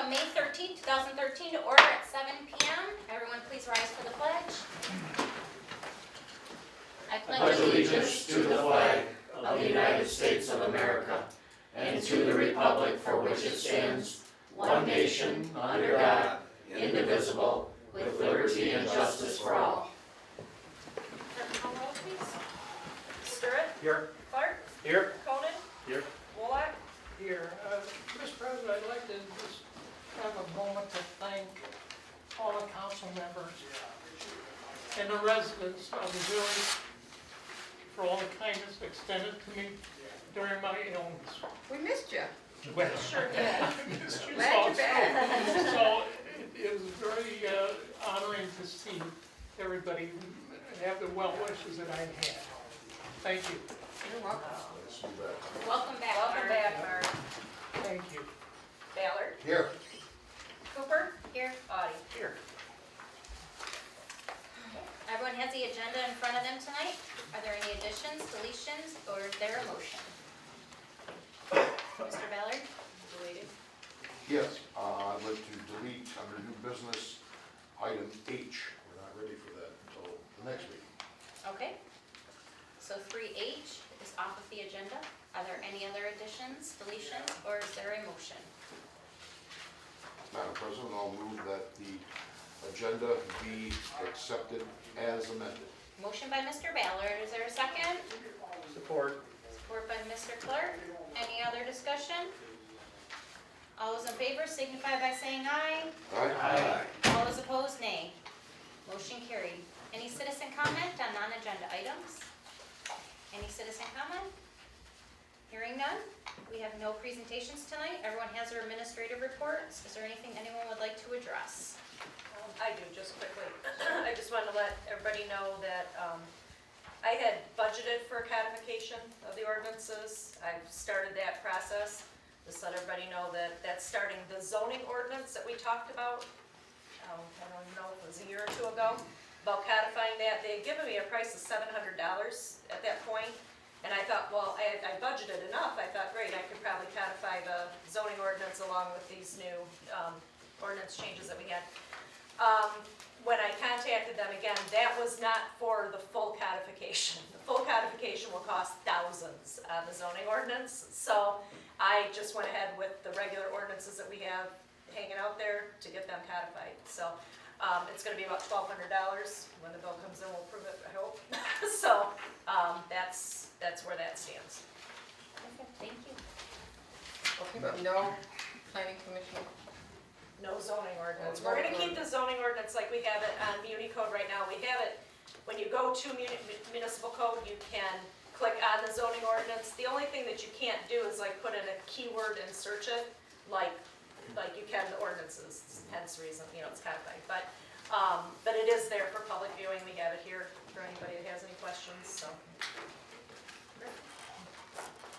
May 13th, 2013 to order at 7 p.m. Everyone please rise for the pledge. I pledge allegiance to the flag of the United States of America and to the republic for which it stands, one nation, under God, indivisible, with liberty and justice for all. Call roll, please. Stirrett? Here. Clark? Here. Conan? Here. Wallach? Here. Mr. President, I'd like to just have a moment to thank all the council members and the residents of the village for all the kindness extended to me during my illness. We missed you. Well, Sure did. Glad you're back. So it was very honoring to see everybody have the well wishes that I had. Thank you. You're welcome. Welcome back, Welcome Mark. back, Mark. Thank you. Ballard. Here. Cooper. Here. Audie. Here. Everyone has the agenda in front of them tonight. Are there any additions, deletions, or is there a motion? Mr. Ballard? Yes, I'd like to delete under new business, item H. We're not ready for that until the next meeting. Okay. So 3H is off of the agenda. Are there any other additions, deletions, or is there a motion? Madam President, I'll move that the agenda be accepted as amended. Motion by Mr. Ballard. Is there a second? Support. Support by Mr. Clark. Any other discussion? All those in favor signify by saying aye. Aye. All those opposed, nay. Motion carried. Any citizen comment on non-agenda items? Any citizen comment? Hearing none. We have no presentations tonight. Everyone has their administrative reports. Is there anything anyone would like to address? I do, just quickly. I just wanted to let everybody know that I had budgeted for codification of the ordinances. I've started that process. Just let everybody know that that's starting the zoning ordinance that we talked about, I don't even know if it was a year or two ago, about codifying that. They had given me a price of $700 at that point, and I thought, well, I budgeted enough. I thought, great, I could probably codify the zoning ordinance along with these new ordinance changes that we had. When I contacted them again, that was not for the full codification. The full codification will cost thousands on the zoning ordinance, so I just went ahead with the regular ordinances that we have hanging out there to get them codified. So it's going to be about $1,200 when the bill comes in. We'll prove it, I hope. So that's where that stands. Okay, thank you. Okay, but no planning commission. No zoning ordinance. We're gonna keep the zoning ordinance like we have it on Muni Code right now. We have it, when you go to municipal code, you can click on the zoning ordinance. The only thing that you can't do is like put in a keyword and search it, like you can the ordinances, hence the reason, it's codified. But it is there for public viewing. We have it here for anybody that has any questions, so.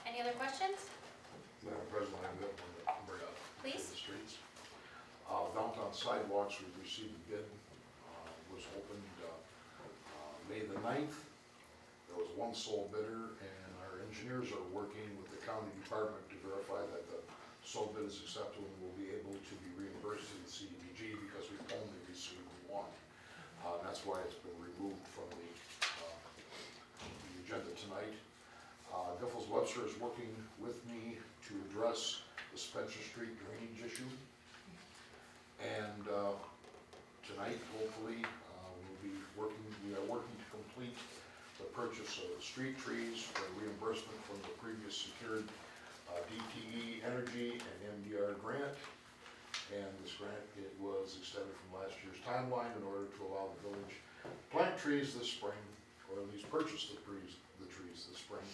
Any other questions? Madam President, I have one to bring up. Please. The streets. Downtown sidewalks, we received a bid, was opened May the 9th. There was one sole bidder, and our engineers are working with the county department to verify that the sole bid is acceptable and will be able to be reimbursed to the CDBG because we've only received one. That's why it's been removed from the agenda tonight. Giffords Webster is working with me to address the Spencer Street drainage issue. And tonight, hopefully, we are working to complete the purchase of the street trees for reimbursement from the previous secured DTE Energy and MDR grant. And this grant, it was extended from last year's timeline in order to allow the village to plant trees this spring, or at least purchase the trees this spring.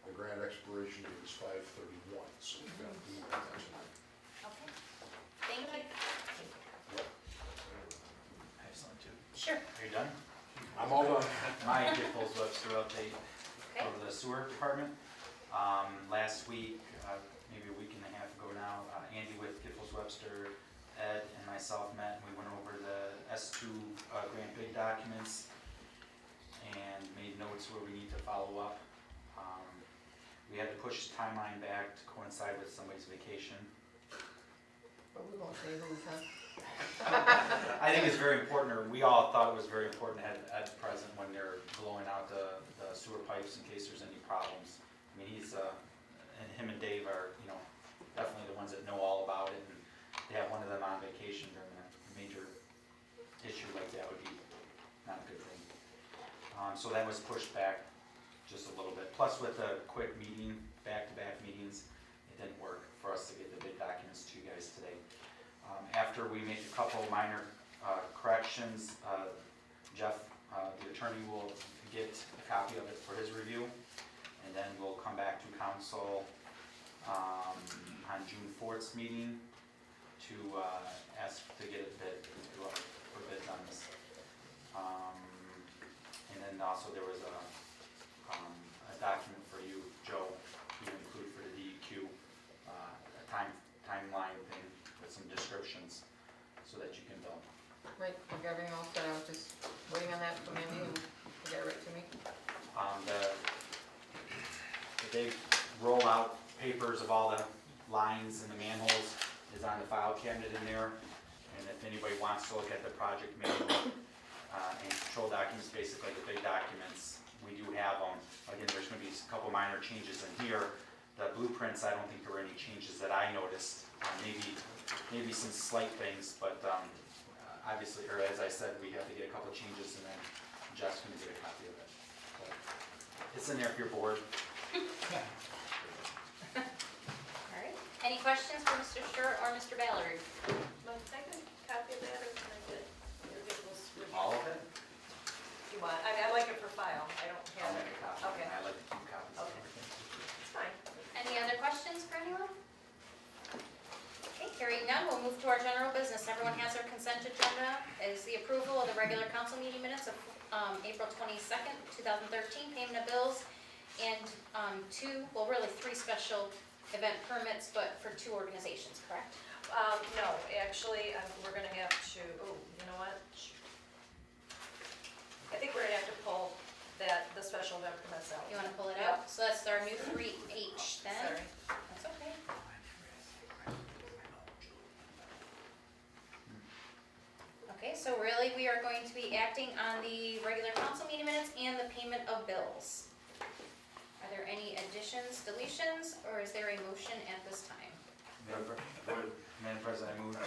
The grant expiration date is 5/31, so we've got to do that tonight. Okay. Thank you. Excellent, too. Sure. Are you done? I'm all done. My Giffords Webster update Okay. of the sewer department. Last week, maybe a week and a half ago now, Andy with Giffords Webster, Ed, and myself met, and we went over the S2 grant bid documents and made notes where we need to follow up. We had to push the timeline back to coincide with somebody's vacation. But we won't say who's, huh? I think it's very important, or we all thought it was very important to have Ed present when they're blowing out the sewer pipes in case there's any problems. I mean, and him and Dave are, definitely the ones that know all about it, and to have one of them on vacation during a major issue like that would be not a good thing. So that was pushed back just a little bit. Plus with the quick meeting, back-to-back meetings, it didn't work for us to get the bid documents to you guys today. After we make a couple minor corrections, Jeff, the attorney, will get a copy of it for his review, and then we'll come back to council on June 4th's meeting to ask to get it bid, for bids on this. And then also there was a document for you, Joe, you include for the DEQ, a timeline thing with some descriptions so that you can bill. Right, we got everything all set, I was just waiting on that from Andy and he got it right to me. The big rollout papers of all the lines and the manholes is on the file cabinet in there. And if anybody wants to look at the project manual and control documents, basically the big documents, we do have them. Again, there's going to be a couple minor changes in here. The blueprints, I don't think there were any changes that I noticed. Maybe some slight things, but obviously, or as I said, we have to get a couple changes, and then Jeff's going to get a copy of it. So it's in there if you're bored. All right. Any questions for Mr. Stewart or Mr. Ballard? Want to take a copy of that, or can I get your vehicles? All of it? You want, I mean, I like it for file, I don't I'll have make it. a copy. Okay. I like to keep copies of Okay. everything. It's fine. Any other questions for anyone? Okay, hearing none, we'll move to our general business. Everyone has their consent agenda. Is the approval of the regular council meeting minutes of April 22nd, 2013, payment of bills, and three special event permits, but for two organizations, correct? No, actually, we're gonna have to, you know what? I think we're gonna have to pull the special event permits out. You want to pull it out? So that's our new 3H then? Sorry. That's okay. Okay, so really we are going to be acting on the regular council meeting minutes and the payment of bills. Are there any additions, deletions, or is there a motion at this time? Madam President, I move to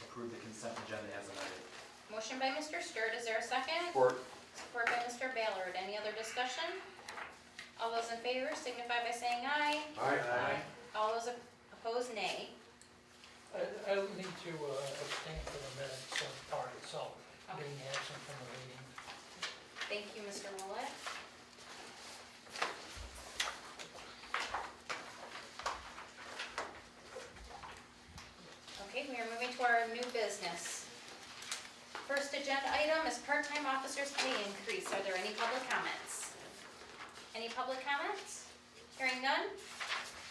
approve the consent agenda as amended. Motion by Mr. Sturt, is there a second? Support. Support by Mr. Ballard. Any other discussion? All those in favor signify by saying aye. Aye. All those opposed, nay. I would need to abstain from the minutes part itself, being absent from the meeting. Thank you, Mr. Willett. Okay, we are moving to our new business. First agenda item is part-time officers pay increase. Are there any public comments? Any public comments? Hearing none?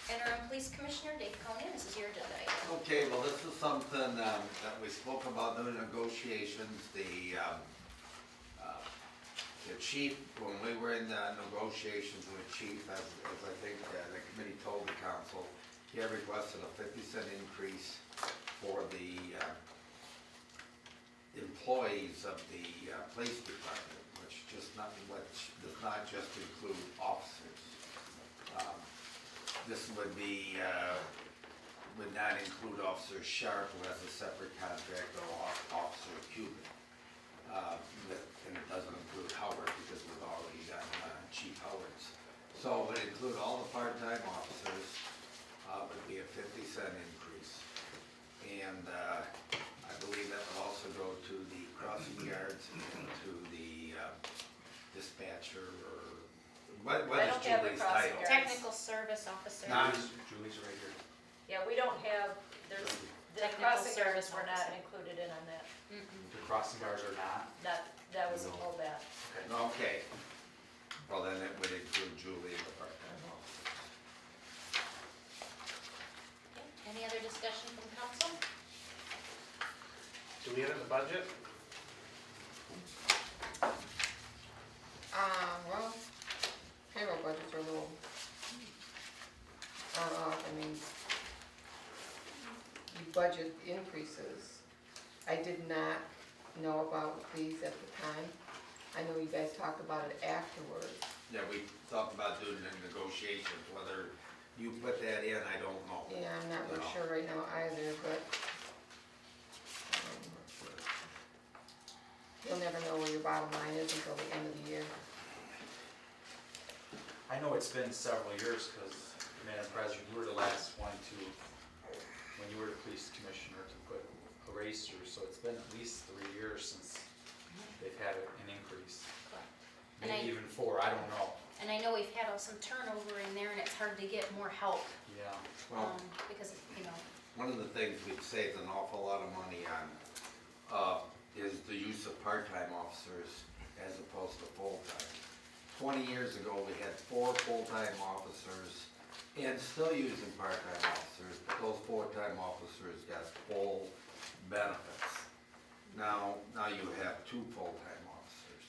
Interim Police Commissioner Dave Conan, this is your agenda item. Okay, well, this is something that we spoke about in the negotiations. The chief, when we were in the negotiations with the chief, as I think the committee told the council, he had requested a 50-cent increase for the employees of the police department, which does not just include officers. This would not include Officer Sharp, who has a separate contract, or Officer Cuban. And it doesn't include Howard, because we've already done Chief Howard's. So it would include all the part-time officers, would be a 50-cent increase. And I believe that would also go to the crossing guards and to the dispatcher, or what I is don't have the Julie's crossing title? guard. Technical service officer. Julie's right here. Yeah, we don't have, the Technical crossing guards service were not officer. included in on that. The crossing guards are not? That was a pullback. Okay. Well, then it would include Julie and the part-time officer. Any other discussion from council? Do we enter the budget? Well, payroll budgets are a little off, I mean, budget increases. I did not know about these at the time. I know you guys talked about it afterwards. Yeah, we talked about doing the negotiations, whether you put that in, I don't know. Yeah, I'm not real No. sure right now either, but you'll never know where your bottom line is until the end of the year. I know it's been several years, because, Madam President, you were the last one to, when you were the police commissioner, to put a raise through, so it's been at least 3 years since they've had an increase. And Maybe even 4, I don't know. And I know we've had some turnover in there and it's hard to get more help, Yeah. Well, because, you know, one of the things we've saved an awful lot of money on, is the use of part-time officers as opposed to full-time. 20 years ago, we had 4 full-time officers and still using part-time officers, but those full-time officers got full benefits. Now you have 2 full-time officers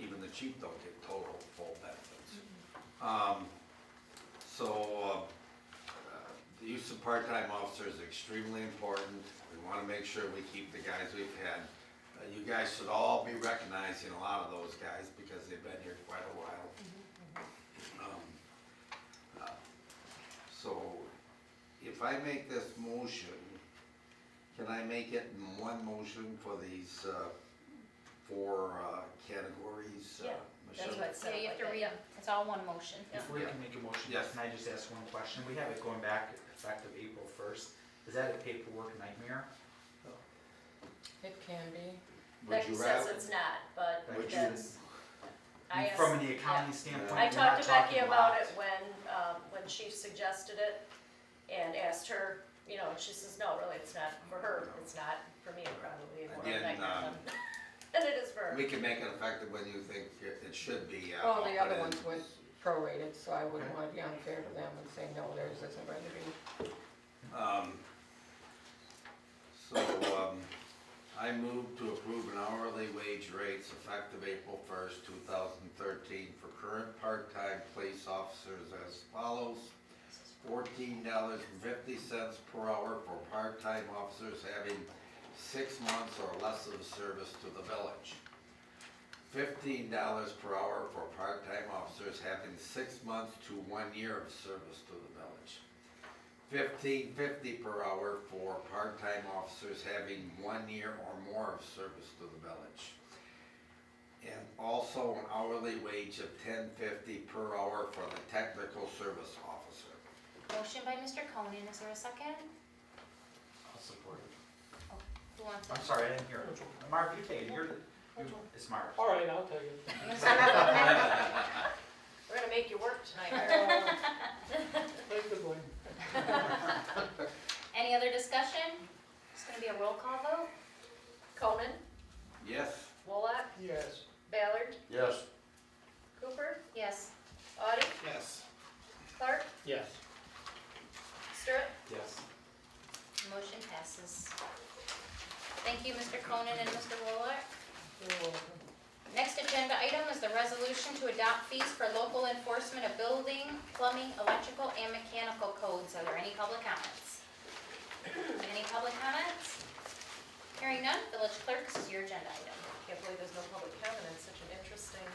even the chief don't get total full benefits. The use of part-time officers is extremely important. We want to make sure we keep the guys we've had. You guys should all be recognizing a lot of those guys because they've been here quite a while. So if I make this motion, can I make it in one motion for these 4 categories? Yeah, Michelle? That's what it yeah, said you have like to that, read yeah. them. It's all one motion. Before you can make a motion, Yes. can I just ask one question? We have it going back effective April 1st. Is that a paperwork nightmare? It can be. Would Becky you says rather? it's not, but Would you- that's, I asked. From the accounting yeah. standpoint, I we're talked not to Becky talking about lots. it when Chief suggested it and asked her, you know, and she says, no, really, it's not for her, it's not for me, it probably more Again, like than it is for her. We can make it effective when you think it should be. Well, the I'll other put ones in- went prorated, so I wouldn't want to be unfair to them and say, no, theirs isn't going to be. I move to approve an hourly wage rates effective April 1st, 2013 for current part-time police officers as follows. $14.50 per hour for part-time officers having 6 months or less of service to the village. $15 per hour for part-time officers having 6 months to 1 year of service to the village. $15.50 per hour for part-time officers having 1 year or more of service to the village. And also an hourly wage of $10.50 per hour for the technical service officer. Motion by Mr. Conan, is there a second? I'll support it. Who wants I'm it? sorry, I didn't hear it. Mark, you take it. It's Mark. All right, I'll take it. We're gonna make you work tonight, Harold. Take the blame. Any other discussion? It's gonna be a roll call vote. Conan, Yes? Wolak, Yes. Ballard, Yes. Cooper, Yes. Audie, Yes. Clark, Yes. Stewart. Yes. Motion passes. Thank you, Mr. Conan and Mr. Wooler. You're welcome. Next agenda item is the resolution to adopt fees for local enforcement of building, plumbing, electrical, and mechanical codes. Are there any public comments? Any public comments? Hearing none, village clerk, this is your agenda item. Can't believe there's no public comment, it's such an interesting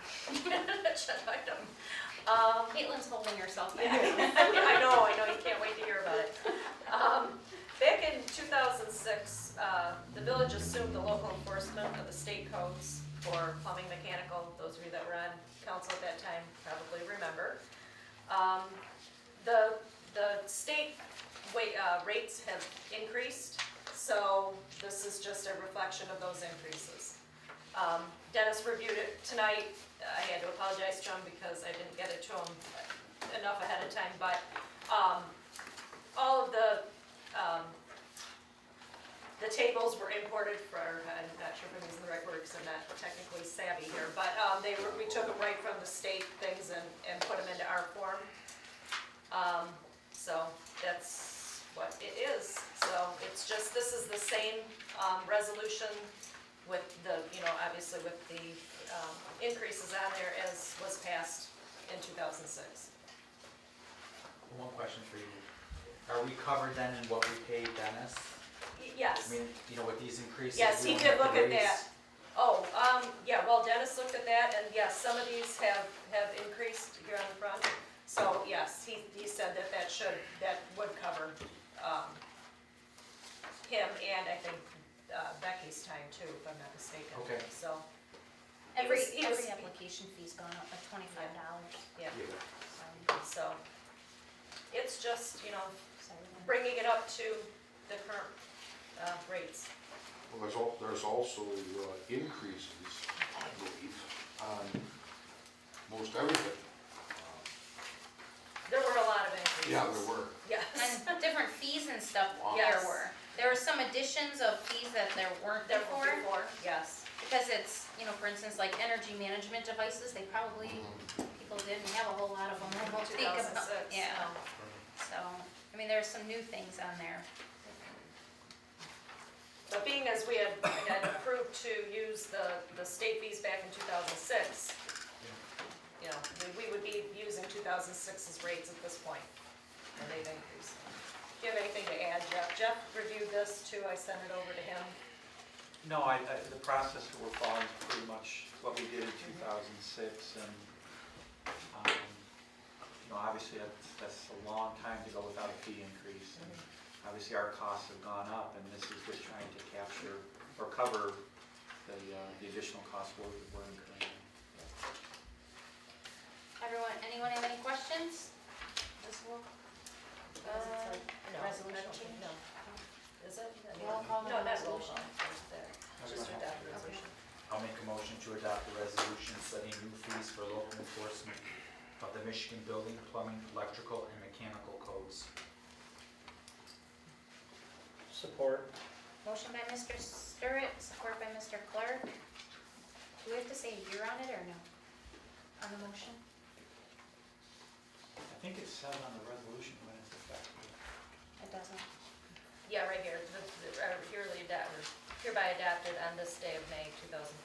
agenda item. Caitlin's holding herself back. I know, you can't wait to hear about it. Back in 2006, the village assumed the local enforcement of the state codes for plumbing, mechanical. Those of you that were on council at that time probably remember. The state rates have increased, so this is just a reflection of those increases. Dennis reviewed it tonight. I had to apologize to him because I didn't get it to him enough ahead of time, but all of the tables were imported for, I'm not sure if I'm using the right word because I'm not technically savvy here, but we took them right from the state things and put them into our form. So that's what it is. So it's just, this is the same resolution with the, obviously with the increases on there as was passed in 2006. One question for you. Are we covered then in what we paid Dennis? Yes. I mean, you know, with these increases. Yes, we he don't did have to look at raise- that. Oh, yeah, well, Dennis looked at that, and yes, some of these have increased here on the front. So, yes, he said that would cover, him and I think Becky's time too, if I'm not mistaken. Okay. So, Every he was- application fee's gone up by $25. yeah, Yeah. so, it's just, you know, Sorry. bringing it up to the current, rates. Well, there's also increases, I believe, on most everything. There were a lot of increases. Yeah, there were. Yes. And different fees and stuff Wow. there Yes. were. There were some additions of fees that there weren't There were before. before, yes. Because it's, you know, for instance, like energy management devices, they probably, people didn't have a whole lot of them. They won't think about- 2006. Yeah, no. so, I mean, there's some new things on there. But being as we had approved to use the state fees back in 2006, you know, we would be using 2006's rates at this point, and they've increased. Do you have anything to add, Jeff? Jeff reviewed this too, I sent it over to him. No, the process that we're following is pretty much what we did in 2006, and, you know, obviously that's a long time to go without a fee increase, and obviously our costs have gone up, and this is just trying to capture or cover the additional costs we're incurring. Anyone have any questions? This will, No, resolution? No. Is it? Roll call on No, the not roll resolution. call. It's there. Just adopt the resolution. I'll make a motion to adopt a resolution setting new fees for local enforcement of the Michigan Building, Plumbing, Electrical, and Mechanical Codes. Support. Motion by Mr. Sturrit, support by Mr. Clark. Do we have to say a year on it or no? On the motion? I think it says on the resolution when it's effective. It doesn't. Yeah, right here, hereby adopted on this day of May 2013.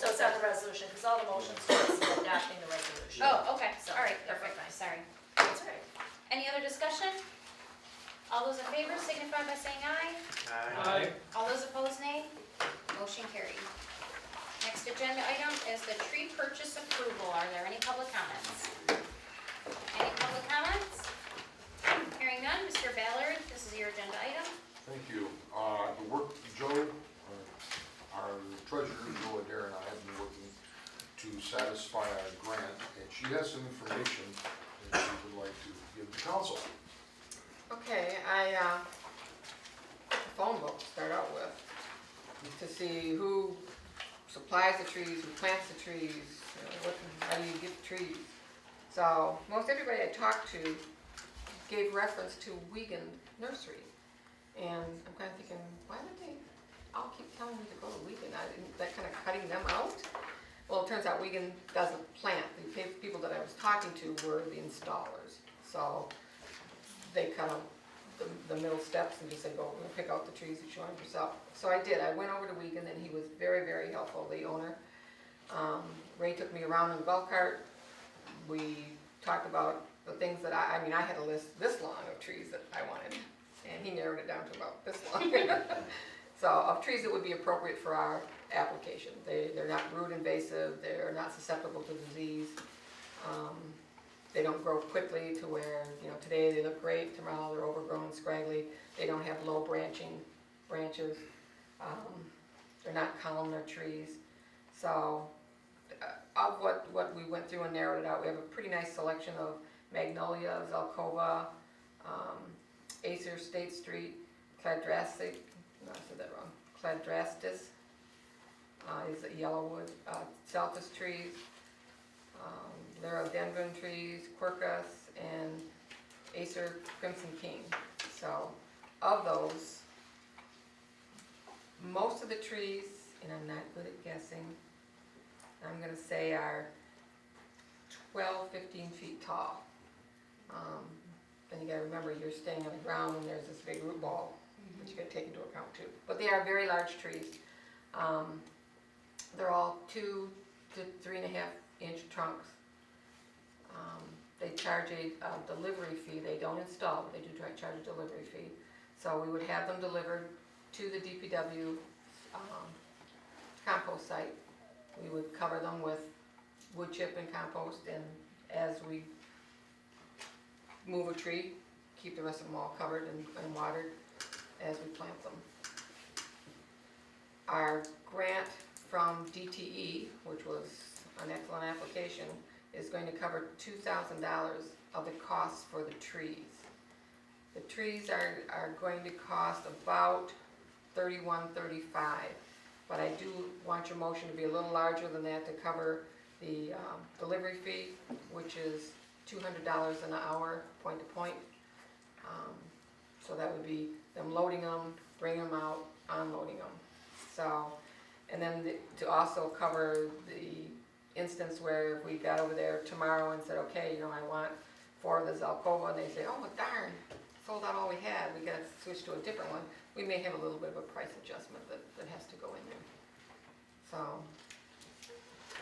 So it's on the resolution, because all the motions are adopting the resolution. Oh, okay, So, all right, yeah, perfect, fine. sorry. That's all right. Any other discussion? All those in favor signify by saying aye. Aye. All those opposed, nay. Motion carried. Next agenda item is the tree purchase approval. Are there any public comments? Any public comments? Hearing none, Mr. Ballard, this is your agenda item. Thank you. The work, Joe, our treasurer, Joe Adair, and I have been working to satisfy our grant, and she has some information that she would like to give the council. Okay, the phone book to start out with, to see who supplies the trees, who plants the trees, how do you get the trees. So, most everybody I talked to gave reference to Wiegand Nursery. And I'm kind of thinking, why would they all keep telling me to go to Wiegand? Isn't that kind of cutting them out? Well, it turns out Wiegand doesn't plant. The people that I was talking to were the installers. So they cut out the middle steps and just said, go pick out the trees that you want yourself. So I did. I went over to Wiegand and he was very, very helpful, the owner. Ray took me around in the golf cart. We talked about the things that I had a list this long of trees that I wanted, and he narrowed it down to about this long. So, of trees that would be appropriate for our application. They're not root invasive, they're not susceptible to disease. They don't grow quickly to where, today they look great, tomorrow they're overgrown and scraggly. They don't have low branching branches. They're not columnar trees. So, of what we went through and narrowed it out, we have a pretty nice selection of magnolia, zelkova, Acer State Street, cladrastic, no, I said that wrong, cladrastis is a yellowwood, celtis trees, liriodendron trees, quercus, and Acer Crimson King. So, of those, most of the trees, and I'm not good at guessing, I'm gonna say are 12, 15 feet tall. Then you gotta remember you're standing on the ground and there's this big root ball, which you gotta take into account too. But they are very large trees. They're all 2 to 3.5 inch trunks. they charge a delivery fee. They don't install, but they do charge a delivery fee. So we would have them delivered to the DPW compost site. We would cover them with wood chip and compost, and as we move a tree, keep the rest of them all covered and watered as we plant them. Our grant from DTE, which was an excellent application, is going to cover $2,000 of the costs for the trees. The trees are going to cost about $31.35, but I do want your motion to be a little larger than that to cover the delivery fee, which is $200 an hour, point to point. So that would be them loading them, bringing them out, unloading them. So, and then to also cover the instance where if we got over there tomorrow and said, okay, you know, I want 4 of the Zelkova, and they say, oh darn, sold out all we had, we gotta switch to a different one, we may have a little bit of a price adjustment that has to go in there. So,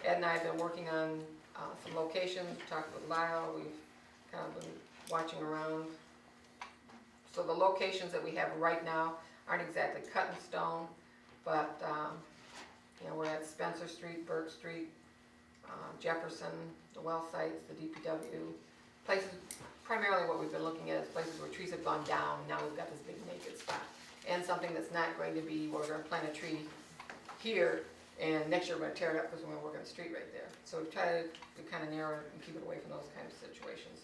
Ed and I have been working on some locations, talked with Lyle, we've kind of been watching around. So the locations that we have right now aren't exactly cut in stone, but you know, we're at Spencer Street, Burke Street, Jefferson, the well sites, the DPW, places, primarily what we've been looking at is places where trees have gone down, now we've got this big naked spot. And something that's not going to be, we're gonna plant a tree here, and next year we're gonna tear it up because we're gonna work on the street right there. So we try to kind of narrow it and keep it away from those kind of situations.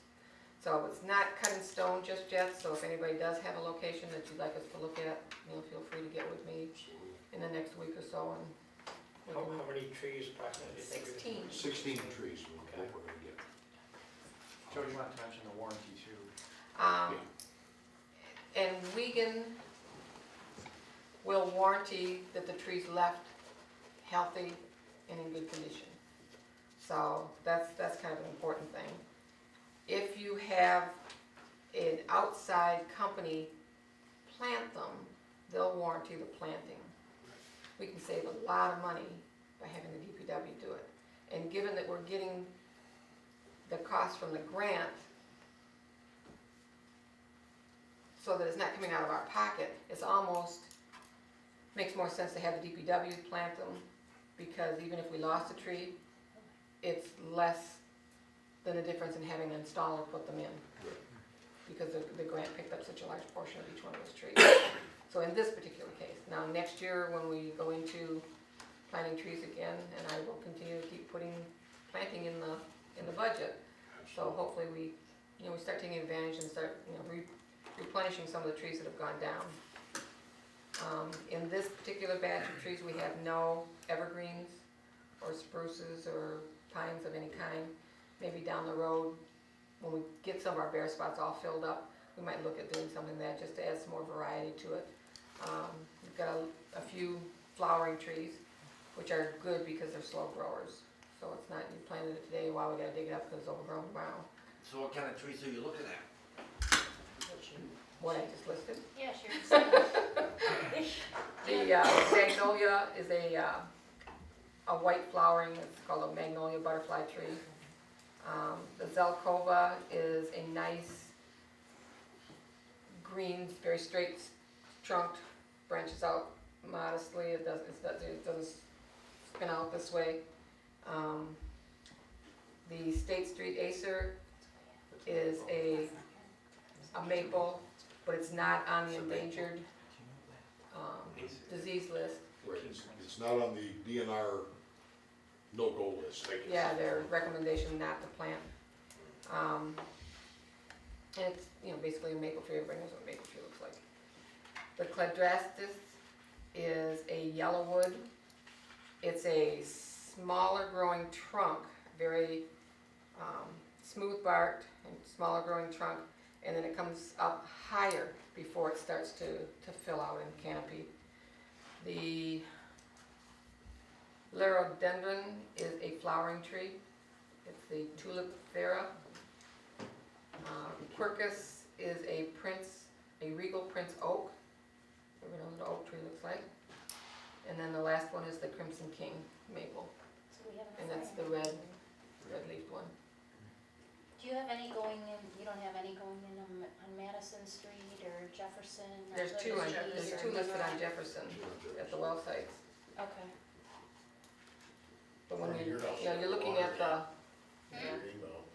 So it's not cut in stone just yet, so if anybody does have a location that you'd like us to look at, you know, feel free to get with me in the next week or so, and we How can. many trees approximately do you think? 16. 16 trees, what we're gonna get. Joe, you want to mention the warranty too? And Wiegand will warranty that the tree's left healthy and in good condition. So that's kind of an important thing. If you have an outside company plant them, they'll warranty the planting. We can save a lot of money by having the DPW do it. And given that we're getting the cost from the grant, so that it's not coming out of our pocket, it's almost, makes more sense to have the DPW plant them, because even if we lost a tree, it's less than the difference in having an installer put them in. Because the grant picked up such a large portion of each one of those trees. So in this particular case, now next year when we go into planting trees again, and I will continue to keep planting in the budget. So hopefully we start taking advantage and start, replenishing some of the trees that have gone down. In this particular batch of trees, we have no evergreens or spruces or pines of any kind. Maybe down the road, when we get some of our bare spots all filled up, we might look at doing something like that just to add some more variety to it. We've got a few flowering trees, which are good because they're slow growers. So it's not, you planted it today, wow, we gotta dig it up because it's overgrown tomorrow. So what kind of trees are you looking at? What I just listed. Yeah, sure. The magnolia is a white flowering, it's called a magnolia butterfly tree. The Zelkova is a nice green, very straight trunked, branches out modestly, it doesn't spin out this way. The State Street Acer is a maple, but it's not on the endangered disease list. Right, it's not on the DNR no-go list. Yeah, their recommendation not to plant. And it's, basically a maple tree, everybody knows what a maple tree looks like. The Cladrastis is a yellow wood. It's a smaller growing trunk, very smooth barked and smaller growing trunk, and then it comes up higher before it starts to fill out in canopy. The Liriodendron is a flowering tree. It's the Tulip vera. Quercus is a regal prince oak. Everyone knows what an oak tree looks like. And then the last one is the Crimson King maple, So we have and that's the red leafed one. Do you have any going in, you don't have any going in on Madison Street or Jefferson? or There's two Liberty there's or- two listed on Jefferson at the well sites. Okay. But when Front of you, your house, you know, you you're have looking water at the, in the green belt.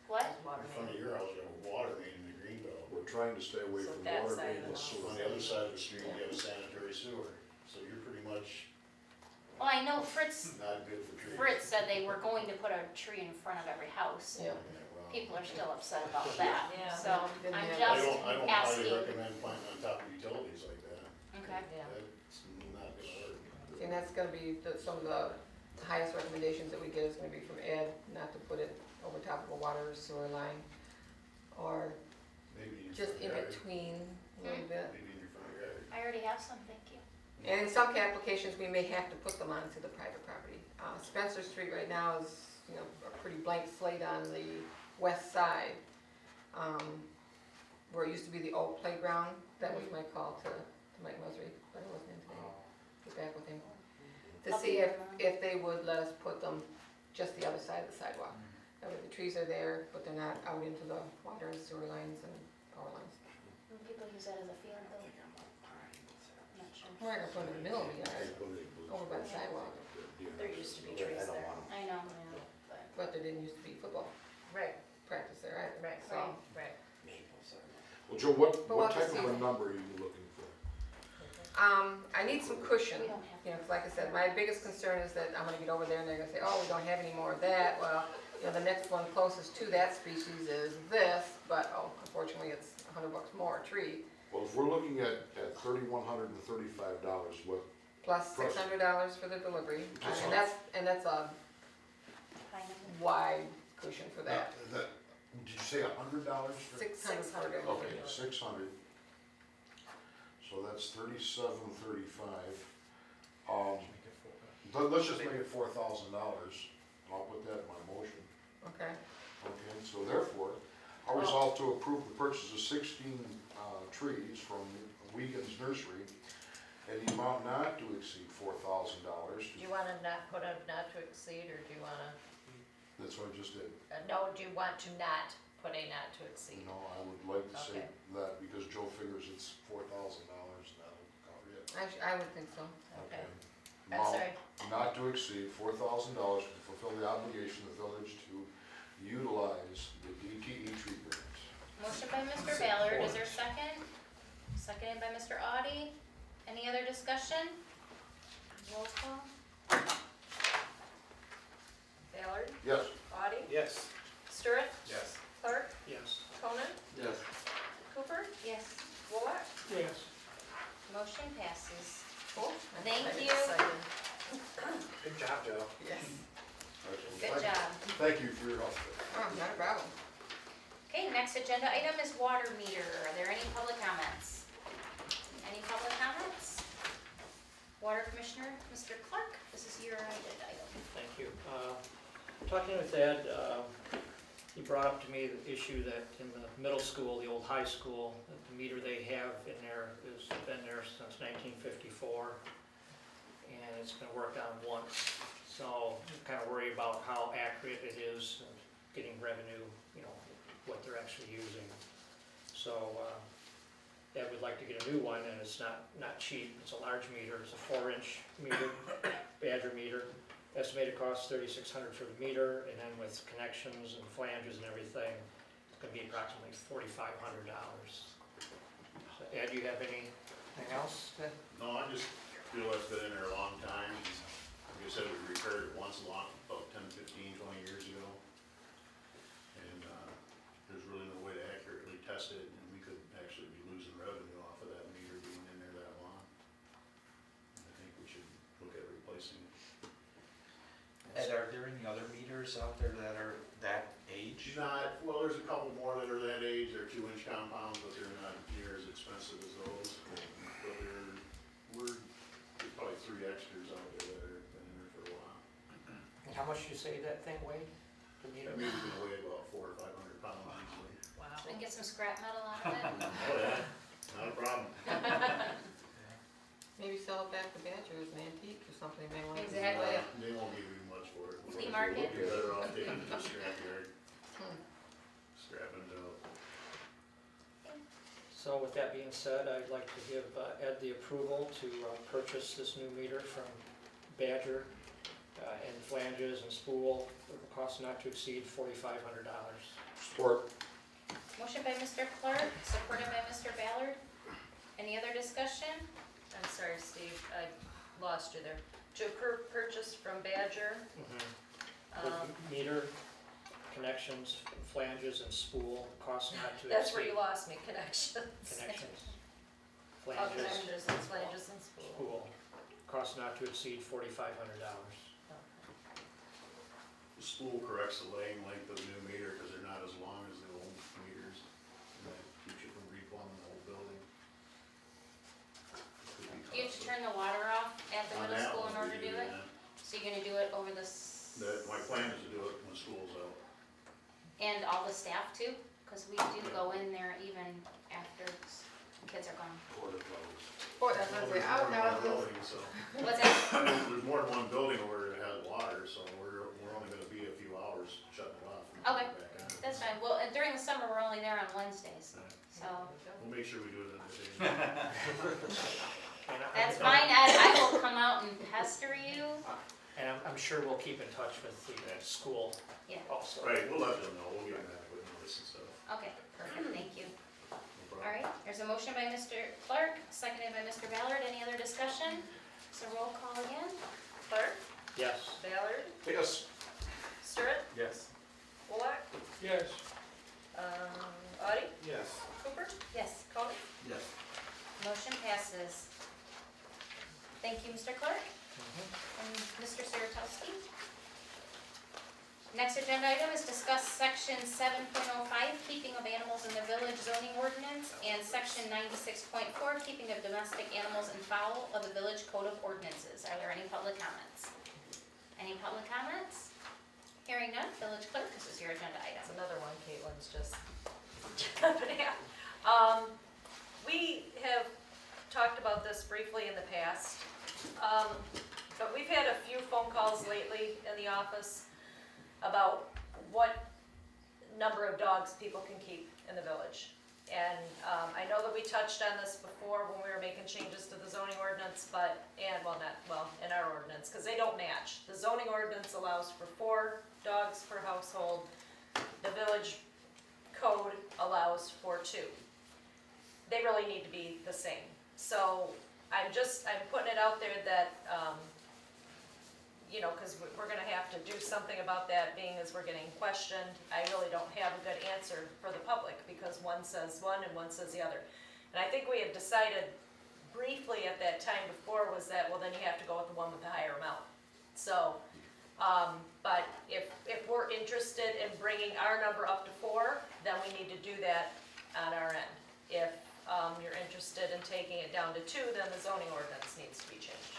What? In front of your house, you have a water main in the green belt. We're trying to stay away So from that water side main of and the sewer. On the other side of the street, you have a sanitary sewer, so you're pretty much Well, I know Fritz not good for trees. Fritz said they were going to put a tree in front of every house. yeah. Yeah, well, People are still upset about that, Yeah. so Didn't I'm have- just I don't highly asking. recommend planting on top of utilities like that. Okay. Yeah. That's not gonna work. And that's gonna be some of the highest recommendations that we get is gonna be from Ed, not to put it over top of a water or sewer line, or Maybe in your just front in yard. between a little bit. Maybe in your front yard. I already have some, thank you. And in some applications, we may have to put them onto the private property. Spencer Street right now is, you know, a pretty blank slate on the west side. Where it used to be the old playground, that was my call to Mike Musry, but I wasn't in today. Get back with him. To I'll see be if, there if they would let us put them just the other side of the sidewalk. That way the trees are there, but they're not out into the water and sewer lines and power lines. When people use that as a field though, I'm not sure. We're not gonna put them in the middle of the yard, over by the sidewalk, There used to be trees there. I know, but but there didn't used to be football Right, practice there either. right, So, right. Well, Joe, what But we'll have to type of see. a number are you looking for? I need some cushion, we don't have. you know, 'cause like I said, my biggest concern is that I'm gonna get over there and they're gonna say, oh, we don't have any more of that. Well, you know, the next one closest to that species is this, but, oh, unfortunately, it's $100 more a tree, Well, if we're looking at $3,135, what, plus Plus- $600 for the delivery. Just And that's a Kind wide cushion for that. Did you say $100 for? 600 for $600. delivery. okay, 600. So that's 3735. Let's just make it $4,000. I'll put that in my motion. Okay, Okay, so therefore, I resolve to approve the purchase of 16 trees from Wiegand's Nursery in the amount not to exceed $4,000. Do you wanna not put a not to exceed, or do you wanna, That's what I just did. no, do you want to not put a not to exceed? No, I would like to say Okay. that because Joe figures it's $4,000, that'll cover it. I would think so. Okay. I'm Amount sorry, not to exceed $4,000 to fulfill the obligation of the village to utilize the DTE tree grant. Motion by Mr. Ballard, is there a second? Seconded by Mr. Audi. Any other discussion? Roll call. Ballard, Yes. Audi, Yes. Stewart, Yes. Clark, Yes. Conan, Yes. Cooper, Yes. Bullock. Yes. Motion passes. Cool. Thank I'm you. excited. Good job, Joe. Yes. Good job. Thank you for your help. Oh, not a problem. Okay, next agenda item is water meter. Are there any public comments? Any public comments? Water Commissioner, Mr. Clark, this is your agenda item. Thank you. Talking with Ed, he brought up to me the issue that in the middle school, the old high school, that the meter they have in there has been there since 1954, and it's been worked on once. So I'm kind of worried about how accurate it is and getting revenue, you know, what they're actually using. So Ed would like to get a new one, and it's not cheap. It's a large meter. It's a 4-inch meter, Badger meter. Estimated cost $3,600 for the meter, and then with connections and flanges and everything, it's gonna be approximately $4,500. So Ed, you have anything else? No, I just feel it's been in there a long time. Like I said, we repaired it once about 10, 15, 20 years ago. And there's really no way to accurately test it, and we could actually be losing revenue off of that meter being in there that long. I think we should look at replacing it. Ed, are there any other meters out there that are that age? Not, well, there's a couple more that are that age, they're 2-inch compounds, but they're not near as expensive as those. But there's probably 3 extras out there that have been in there for a while. And how much do you say that thing weighed, the meter? That meter's gonna weigh about 400 or 500 pounds easily. Wow. Should we get some scrap metal out of it? Oh, yeah, not a problem. Maybe sell it back to Badger as an antique or something, they want. Exactly. They won't give you much for it. Flea market. You're better off taking it to the scrapyard. So with that being said, I'd like to give Ed the approval to purchase this new meter from Badger and flanges and spool with a cost not to exceed $4,500. Support. Motion by Mr. Clark, supported by Mr. Ballard. Any other discussion? I'm sorry, Steve, I lost you there. To approve purchase from Badger, With meter, connections, flanges, and spool, cost not to exceed. that's where you lost me, connections. Connections, Oh, flanges, flanges and spool. spool, cost not to exceed $4,500. The spool corrects the laying length of the new meter because they're not as long as the old meters. And that keeps you from replumbing the whole building. Could be Do you have to costly. turn the water off at the On middle that school one, in order to we do it? that. So you're gonna do it over the My plan is to do it when school's out. and all the staff too? Cause we do go in there even after kids are gone. Quarter close. Boy, that's what I say, I would There's have more than one this. building, so, What's that? there's more than one building where it has water, so we're only gonna be a few hours shutting it off. and Okay. back on. That's fine. Well, and during the summer, we're only there on Wednesdays, Right. so We'll make sure we do it on the day. And that's fine, Ed. I will come out and pester you. And I'm sure we'll keep in touch with the school Yeah. also. Right, we'll let them know, we'll get them adequate notice and stuff. Okay, perfect, thank you. No problem. All right, there's a motion by Mr. Clark, seconded by Mr. Ballard. Any other discussion? So roll call again. Clark, Yes. Ballard, Yes. Stewart, Yes. Wolak, Yes. Audie, Yes. Cooper, Yes, Cody. Yes. motion passes. Thank you, Mr. Clark and Mr. Saratowski. Next agenda item is discuss section 7.05, keeping of animals in the village zoning ordinance, and section 96.4, keeping of domestic animals and fowl of the village code of ordinances. Are there any public comments? Any public comments? Hearing none, village clerk, this is your agenda That's item. another one Caitlin's just jumping at. We have talked about this briefly in the past, but we've had a few phone calls lately in the office about what number of dogs people can keep in the village. And I know that we touched on this before when we were making changes to the zoning ordinance, in our ordinance, because they don't match. The zoning ordinance allows for 4 dogs per household. The village code allows for 2. They really need to be the same. So I'm putting it out there that, because we're gonna have to do something about that, being as we're getting questioned. I really don't have a good answer for the public, because one says one and one says the other. And I think we had decided briefly at that time before was that, well, then you have to go with the one with the higher amount. So, but if we're interested in bringing our number up to 4, then we need to do that on our end. If you're interested in taking it down to 2, then the zoning ordinance needs to be changed.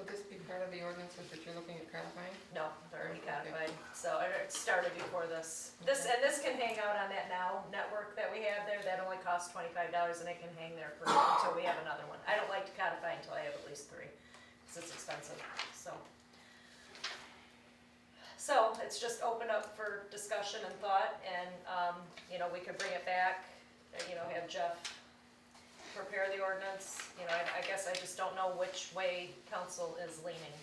Would this be part of the ordinances that you're looking at codifying? No, they're already codified, so it started before this. This can hang out on that Now network that we have there, that only costs $25 and it can hang there until we have another one. I don't like to codify until I have at least 3, because it's expensive, so. So it's just open up for discussion and thought, and, we could bring it back, have Jeff prepare the ordinance. I guess I just don't know which way council is leaning.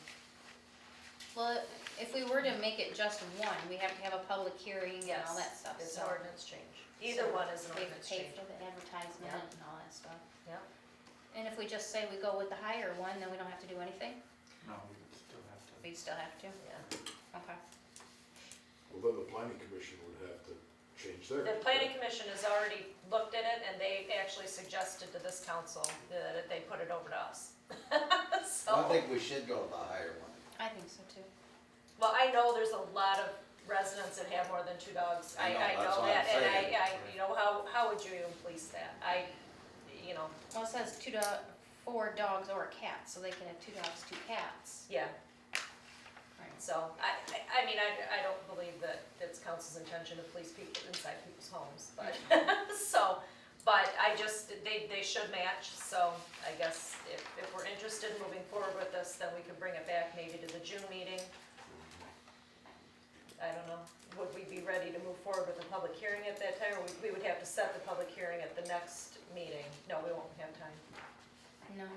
Well, if we were to make it just one, we have to have a public hearing and all that stuff, It's so. an ordinance change. Either one is an We ordinance pay change. for the advertisement Yeah. and all that stuff. Yeah. And if we just say we go with the higher one, then we don't have to do anything? No, we would still have to. We still have to? Yeah. Okay. Well, then the planning commission would have to change their. The planning commission has already looked at it, and they actually suggested to this council that they put it over to us. I So, think we should go with the higher one. I think so too. well, I know there's a lot of residents that have more than 2 dogs. I know, I that's know what I'm that, and saying. how would you even police that? Well, it says 4 dogs or a cat, so they can have 2 dogs, 2 cats. Yeah. Right. So, I don't believe that it's council's intention to police people inside people's homes, but, but they should match, so I guess if we're interested in moving forward with this, then we can bring it back maybe to the June meeting. I don't know, would we be ready to move forward with the public hearing at that time, or we would have to set the public hearing at the next meeting? No, we won't have time. No.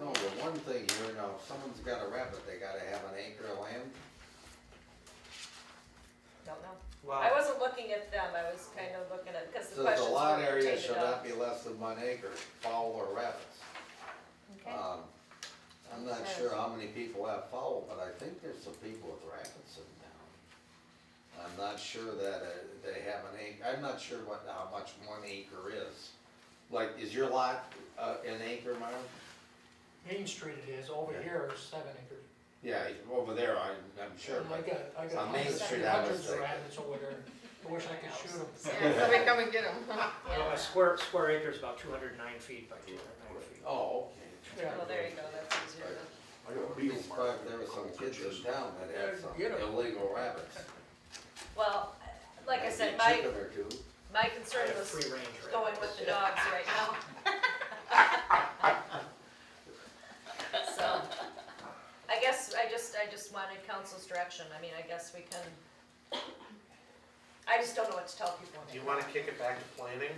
No, the one thing here, now, if someone's got a rabbit, they gotta have an acre of land. Don't know. Well, I wasn't looking at them, I was kind of looking at, because the Says questions the were lot area pertaining to should not dogs. be less than 1 acre, fowl or rabbits. Okay. I'm not sure how many people have fowl, but I think there's some people with rabbits in town. I'm not sure that they have an acre, I'm not sure how much 1 acre is. Like, is your lot an acre, Mark? Main Street it is, over Yeah. here is 7 acres. Yeah, over there, I'm sure. And I got On Main hundreds Street, I was hundreds of thinking. rabbits over there. I wish I could shoot them. Yeah, somebody come and get them. A square acre is about 209 feet by 209 feet. Oh, okay. Yeah. Oh, there you go, that's easier to. I got a I'd be beagle mark. surprised if there were some kids in town that had some Get 'em. illegal rabbits. Well, like I said, Maybe a my, chicken or two. my I concern have was free range going rabbits. with the dogs right now. So, I guess, I just wanted council's direction, I mean, I guess we can, I just don't know what to tell people. Do you wanna kick it back to planning?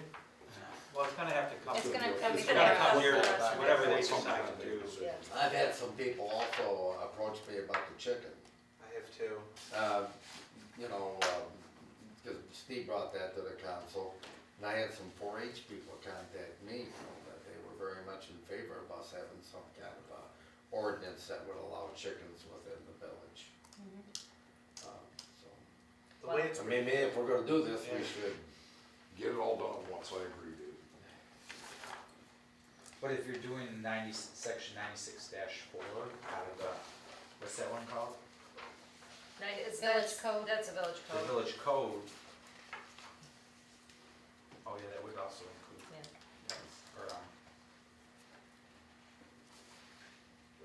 well, it's gonna have to come. It's gonna come It's before gonna us. come here, Us. whatever they decide to do. Yeah. I've had some people also approach me about the chicken. I have two. You know, cause Steve brought that to the council, and I had some 4-H people contact me, you know, that they were very much in favor of us having some kind of ordinance that would allow chickens within the village. So, The way it's I mean, maybe if we're gonna do this, we Yeah. should, Get it all done at once, I agree, Dave. But if you're doing section 96-4 out of the, what's that one called? Village code. That's a village The code. village code. Oh, yeah, that would also include. Yeah. Or,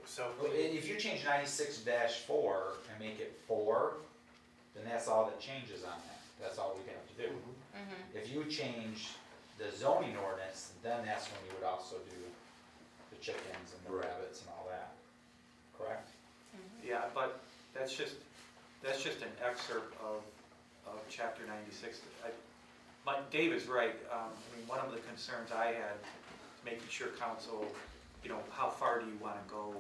So well, if you change 96-4 and make it 4, then that's all that changes on that. That's all we have to do. Mm-hmm. If you change the zoning ordinance, then that's when you would also do the chickens and the Right. rabbits and all that, correct? Yeah, but that's just an excerpt of chapter 96. Dave is right, I mean, one of the concerns I had, making sure council, you know, how far do you wanna go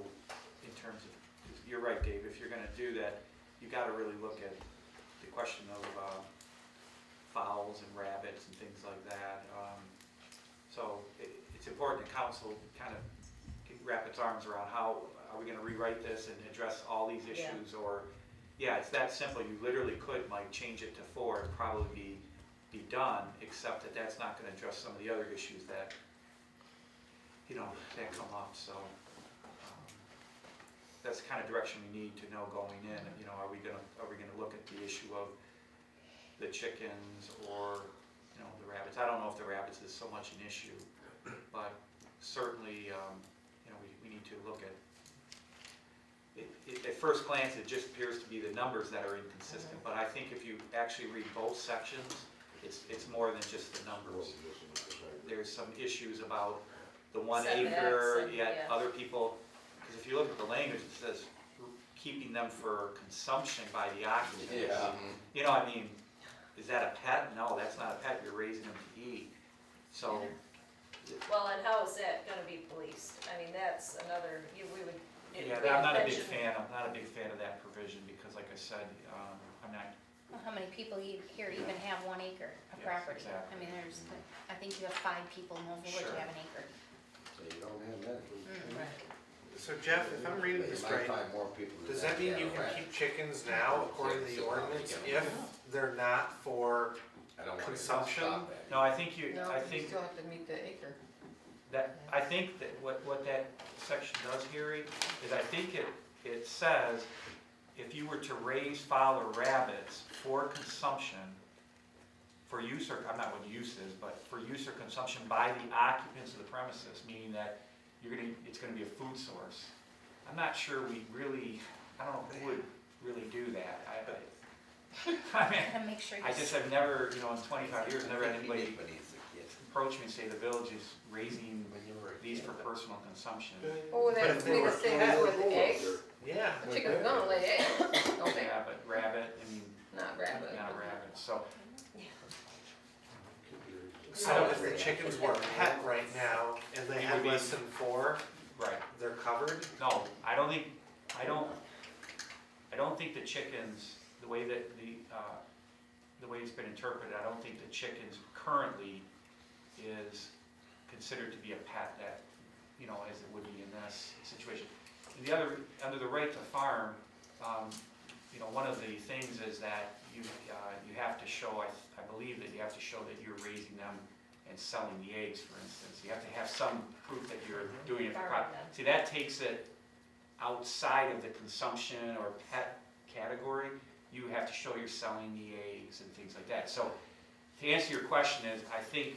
in terms of, you're right, Dave, if you're gonna do that, you gotta really look at the question of fowls and rabbits and things like that. So it's important that council kind of wrap its arms around how, are we gonna rewrite this and address all these Yeah. issues? Or, yeah, it's that simple, you literally could, like, change it to 4 and probably be done, except that that's not gonna address some of the other issues that, you know, that come up, so. That's the kind of direction we need to know going in, you know, are we gonna look at the issue of the chickens or, you know, the rabbits? I don't know if the rabbits is so much an issue, but certainly, you know, we need to look at, at first glance, it just appears to be the numbers that are inconsistent, but I think if you actually read both sections, it's more than just the numbers. There's some issues about the 1 acre, Setbacks and- yet yeah. other people, because if you look at the language, it says keeping them for consumption by the occupants. yeah. You know, I mean, is that a pet? No, that's not a pet, you're raising them to eat. So, Well, and how is that gonna be policed? I mean, that's another, we would. yeah, we I'm not a big mentioned- fan, I'm not a big fan of that provision, because like I said, I'm not, Well, how many people here even have 1 acre of Yes, property? exactly. I mean, I think you have 5 people in the village Sure. who have an acre. So you don't have many. Right. So Jeff, if I'm reading But this you might right, find more people than does that mean have you can rabbits. keep chickens now according to the ordinance if they're not for, I don't want to consumption? stop that. no, I think you, No, I you think still have to meet the acre. that, I think that what that section does, Gary, is I think it says, if you were to raise fowl or rabbits for consumption, for use or, I'm not what use is, but for use or consumption by the occupants of the premises, meaning that it's gonna be a food source. I'm not sure we really, I don't know who would really do that. I mean, And make sure you. I just have never, you know, in 25 years, never had anybody But he's a kid. approach me and say the village is raising these for personal consumption. Oh, But that, if they we were just say that with Roll up eggs? there. yeah. The chicken's gonna lay eggs, don't they? Yeah, but rabbit, I mean, Not rabbit. not rabbit. so. So if the chickens were a pet right now and they had less than 4, Right. they're covered? No, I don't think the chickens, the way that the way it's been interpreted, I don't think the chickens currently is considered to be a pet that, you know, as it would be in this situation. And the other, under the right to farm, you know, one of the things is that you have to show, I believe that you have to show that you're raising them and selling the eggs, for instance. You have to have some proof that you're doing it for profit. See, that takes it outside of the consumption or pet category. You have to show you're selling the eggs and things like that. So to answer your question is, I think,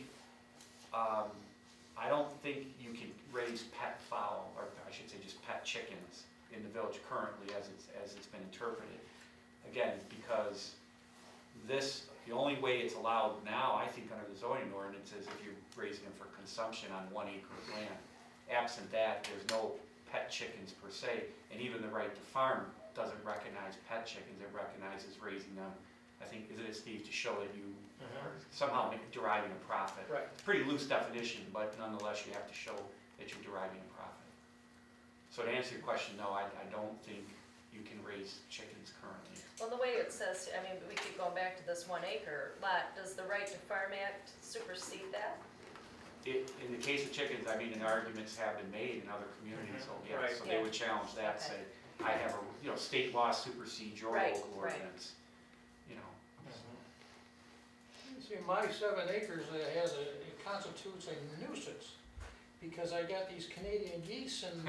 I don't think you can raise pet fowl, or I should say just pet chickens in the village currently as it's been interpreted. Again, because the only way it's allowed now, I think under the zoning ordinance, is if you're raising them for consumption on 1 acre of land. Absent that, there's no pet chickens per se, and even the right to farm doesn't recognize pet chickens, it recognizes raising them, I think, isn't it, Steve, to show that you are somehow deriving a profit. Right. Pretty loose definition, but nonetheless, you have to show that you're deriving a profit. So to answer your question, no, I don't think you can raise chickens currently. Well, the way it says, I mean, we keep going back to this 1 acre lot, does the Right to Farm Act supersede that? In the case of chickens, I mean, and arguments have been made in other communities, so yeah, Right. so they would challenge that, say, I have a, you know, state law supersedes your Right, local right. ordinance, you know. See, my 7 acres, it constitutes a nuisance, because I got these Canadian geese, and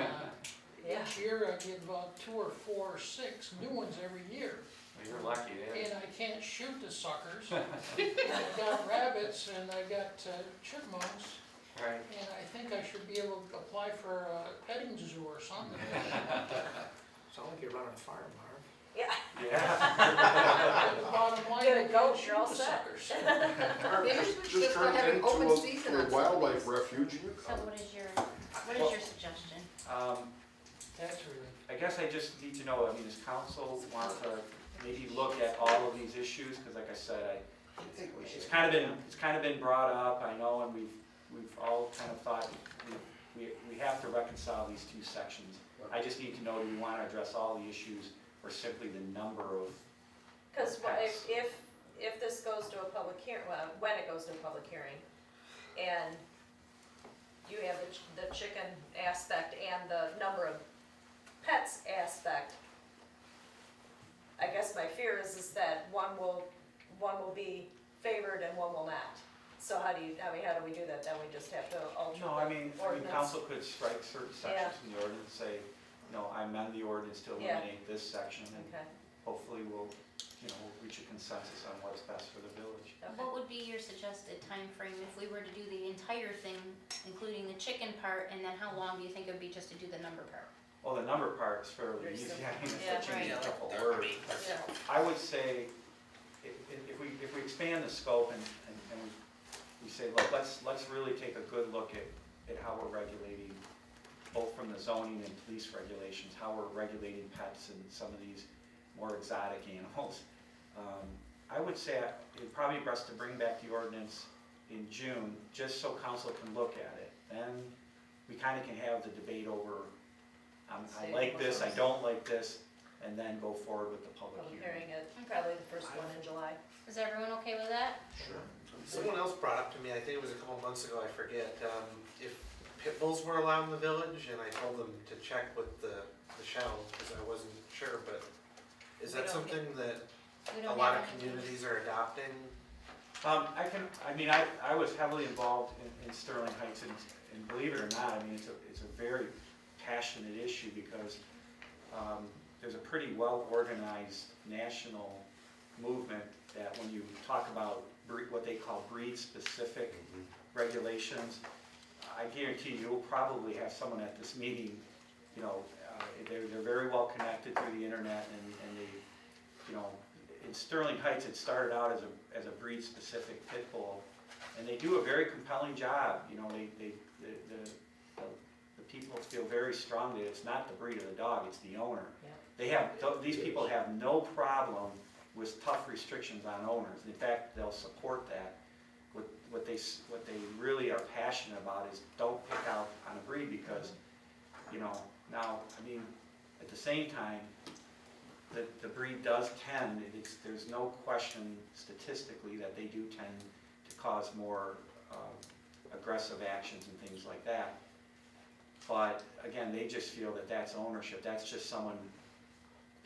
Yeah. each year I get about 2 or 4 or 6 new ones every year. Well, you're lucky, yeah. And I can't shoot the suckers. I've got rabbits and I got chipmunks, Right. and I think I should be able to apply for a petting zoo or something. Sound like you're running a farm, Marv. Yeah. Yeah. The bottom line, Get a I goat, can't you're all shoot the set. suckers. Maybe we should Just just turn have it an into open a season on some of wildlife these. refuge. So what is your suggestion? That's really. I guess I just need to know, I mean, does council want to maybe look at all of these issues? Because like I said, it's kind of been brought up, I know, and we've all kind of thought we have to reconcile these two sections. I just need to know, do we want to address all the issues or simply the number of Because pets? if this goes to a public hearing, well, when it goes to a public hearing, and you have the chicken aspect and the number of pets aspect, I guess my fear is that one will be favored and one will not. So how do we do that? Then we just have to alter No, I mean, the ordinance? council could strike certain sections in the ordinance, say, you know, I amend the ordinance to Yeah. eliminate this section, and Okay, hopefully we'll reach a consensus on what's best for the village. okay. What would be your suggested time frame if we were to do the entire thing, including the chicken part, and then how long do you think it would be just to do the number part? Well, the number part is fairly Very easy, simple. I mean, Yeah, it's such a right. couple words. Yeah. I would say, if we expand the scope and we say, look, let's really take a good look at how we're regulating, both from the zoning and police regulations, how we're regulating pets and some of these more exotic animals. I would say it'd probably be best to bring back the ordinance in June, just so council can look at it. Then we kind of can have the debate over, I like this, I don't like this, and then go forward with the public Public hearing. hearing at probably the first one in July. Is everyone okay with that? Sure. Someone else brought up to me, I think it was a couple months ago, I forget, if pit bulls were allowed in the village, and I told them to check with the shell, because I wasn't sure, but is We that don't something that We a don't lot have of any- communities are adopting? I was heavily involved in Sterling Heights, and believe it or not, I mean, it's a very passionate issue, because there's a pretty well-organized national movement that when you talk about what they call breed-specific regulations, I guarantee you'll probably have someone at this meeting, you know, they're very well connected through the internet, and they, you know, in Sterling Heights, it started out as a breed-specific pit bull, and they do a very compelling job. You know, the people feel very strongly it's not the breed of the dog, it's the owner. Yeah. These people have no problem with tough restrictions on owners. In fact, they'll support that. What they really are passionate about is don't pick out on a breed because, now, I mean, at the same time, the breed does tend, there's no question statistically that they do tend to cause more aggressive actions and things like that. But again, they just feel that that's ownership, that's just someone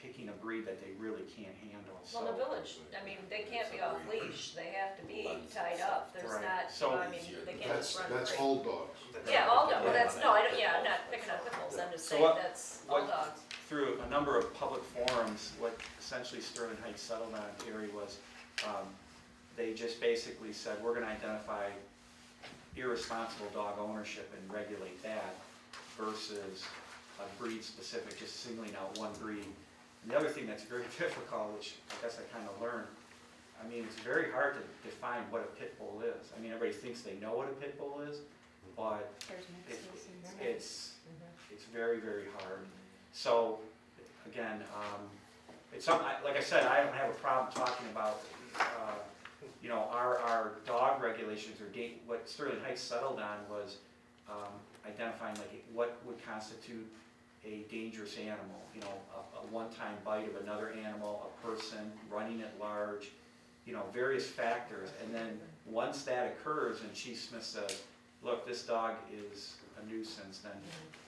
picking a breed that they really can't handle, so. Well, in the village, I mean, they can't be off leash, they have to be tied up, there's Right. not, So- I mean, they can't just run free. That's all dogs. Yeah, all dogs, well, that's, no, I don't, yeah, I'm not picking on pit bulls, I'm just So saying, what- that's all what- dogs. Through a number of public forums, what essentially Sterling Heights settled on, Terry, was they just basically said, we're gonna identify irresponsible dog ownership and regulate that versus a breed specific, just singling out one breed. And the other thing that's very difficult, which I guess I kind of learned, I mean, it's very hard to define what a pit bull is. I mean, everybody thinks they know what a pit bull is, but There's it- mixes and it's very, very hard. So, again, it's something, like I said, I don't have a problem talking about, our dog regulations or what Sterling Heights settled on was identifying like what would constitute a dangerous animal, a one-time bite of another animal, a person, running at large, various factors. And then once that occurs and Chief Smith says, look, this dog is a nuisance, then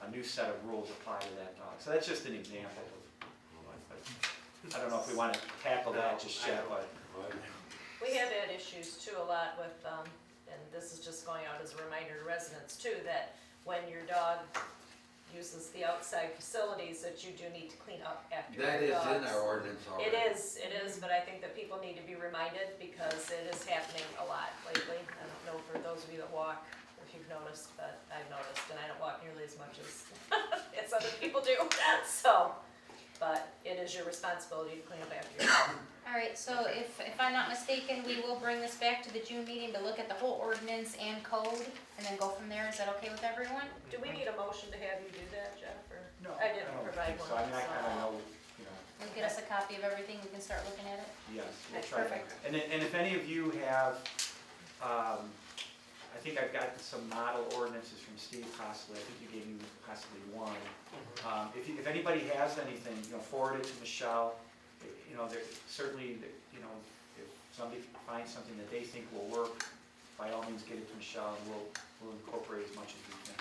a new set of rules apply to that dog. So that's just an example of, I don't know if we want to tackle that just yet, but. We have had issues too a lot with, and this is just going out as a reminder to residents too, that when your dog uses the outside facilities, that you do need to clean up after That your is dogs. in our ordinance already. It is, but I think that people need to be reminded because it is happening a lot lately. I don't know for those of you that walk, if you've noticed, but I've noticed, and I don't walk nearly as much as, as other people do, so. But it is your responsibility to clean up after your dog. All right, so if I'm not mistaken, we will bring this back to the June meeting to look at the whole ordinance and code, and then go from there. Is that okay with everyone? Do we need a motion to have you do that, Jeff, or? No, I didn't don't provide think one, So I mean, I so- kind of know, You'll get us a copy of everything, we can start looking at it. yes, we'll Okay, try that. perfect. And if any of you have, I think I've got some model ordinances from Steve possibly, I think you gave me possibly one. If anybody has anything, forward it to Michelle. There certainly, if somebody finds something that they think will work, by all means get it to Michelle and we'll incorporate as much as we can.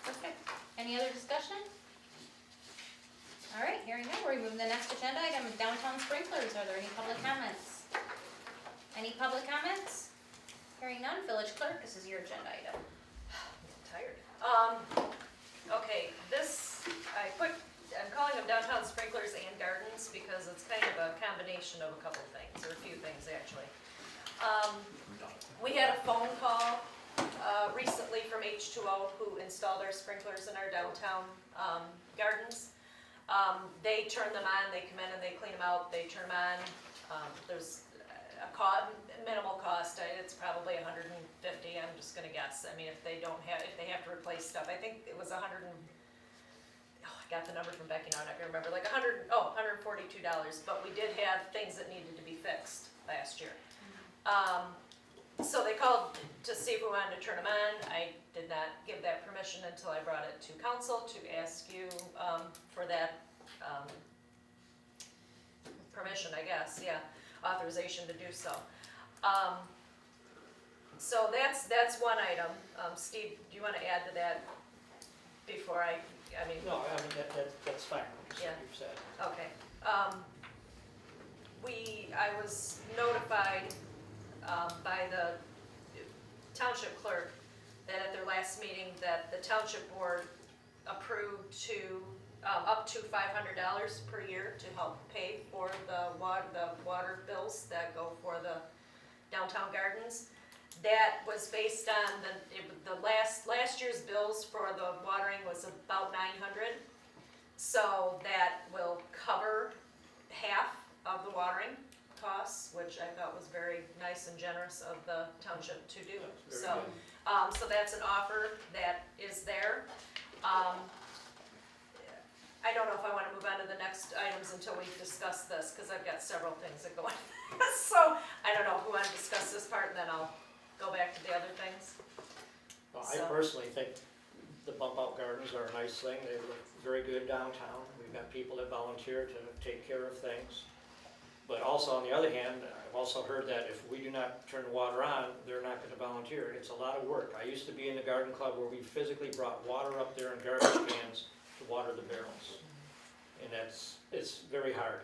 Perfect. Any other discussion? All right, hearing none, we're moving to the next agenda item, downtown sprinklers. Are there any public comments? Any public comments? Hearing none, village clerk, this is your agenda item. I'm tired. Okay, I'm calling them downtown sprinklers and gardens because it's kind of a combination of a couple things, or a few things actually. We had a phone call recently from H2O who installed our sprinklers in our downtown gardens. They turn them on, they come in and they clean them out, they turn them on. There's a minimal cost, it's probably $150, I'm just gonna guess. I mean, if they have to replace stuff, I think it was I got the number from Becky now, I'm not gonna remember, like $142, but we did have things that needed to be fixed last year. So they called to see if we wanted to turn them on. I did not give that permission until I brought it to council to ask you for that permission, I guess, yeah, authorization to do so. So that's one item. Steve, do you want to add to that before I mean? No, I mean, that's fine, just Yeah. like you said. Okay. I was notified by the township clerk that at their last meeting that the township board approved to up to $500 per year to help pay for the water bills that go for the downtown gardens. That was based on the last year's bills for the watering was about $900. So that will cover half of the watering costs, which I thought was very nice and generous of the township to do. Very So, good. so that's an offer that is there. I don't know if I wanna move on to the next items until we discuss this, cause I've got several things that go on. So, I don't know if we wanna discuss this part, and then I'll go back to the other things. Well, I So- personally think the bump out gardens are a nice thing, they look very good downtown, we've got people that volunteer to take care of things. But also, on the other hand, I've also heard that if we do not turn the water on, they're not gonna volunteer, it's a lot of work. I used to be in the garden club where we physically brought water up there in garbage cans to water the barrels. And it's very hard.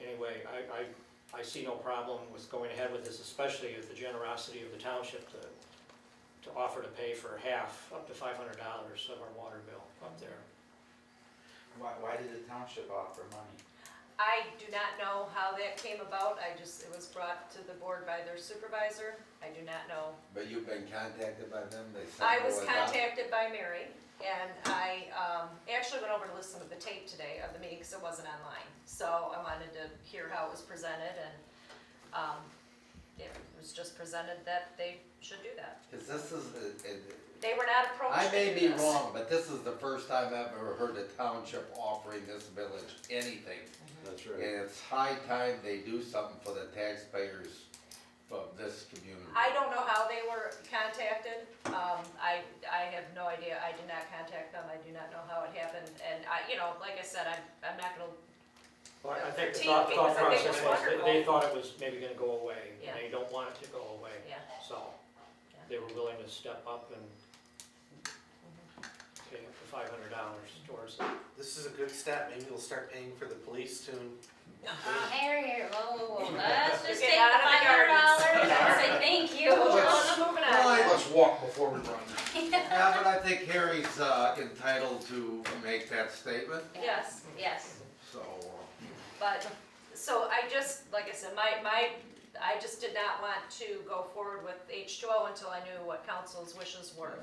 Anyway, I see no problem with going ahead with this, especially with the generosity of the township to offer to pay for half, up to $500 of our water bill up there. Why did the township offer money? I do not know how that came about, it was brought to the board by their supervisor, I do not know. But you've been contacted by them, they said. I was go adopt? contacted by Mary, and I, actually went over to listen to the tape today of the meeting, cause it wasn't online. So I wanted to hear how it was presented, and, it was just presented that they should do that. Cause this is, They were not approached I to may do be this. wrong, but this is the first time I've ever heard a township offering this village anything. That's And it's high time they do something for the taxpayers of this community. I don't know how they were contacted, I have no idea, I did not contact them, I do not know how it happened, and like I said, I'm not gonna, Well, I think the Critique, thought because I think process it's was, wonderful. they thought it was maybe gonna go away, Yeah. and they don't want it to go away. yeah. So, Yeah. they were willing to step up and pay up to $500 towards it. This is a good step, maybe we'll start paying for the police soon. Here, whoa, let's just Get take out the of the $500 gardens. and say thank you. Moving on. Let's walk before we run. Yeah, but I think Harry's entitled to make that statement, Yes, Yes. so. but, so I just, like I said, I just did not want to go forward with H2O until I knew what council's wishes were.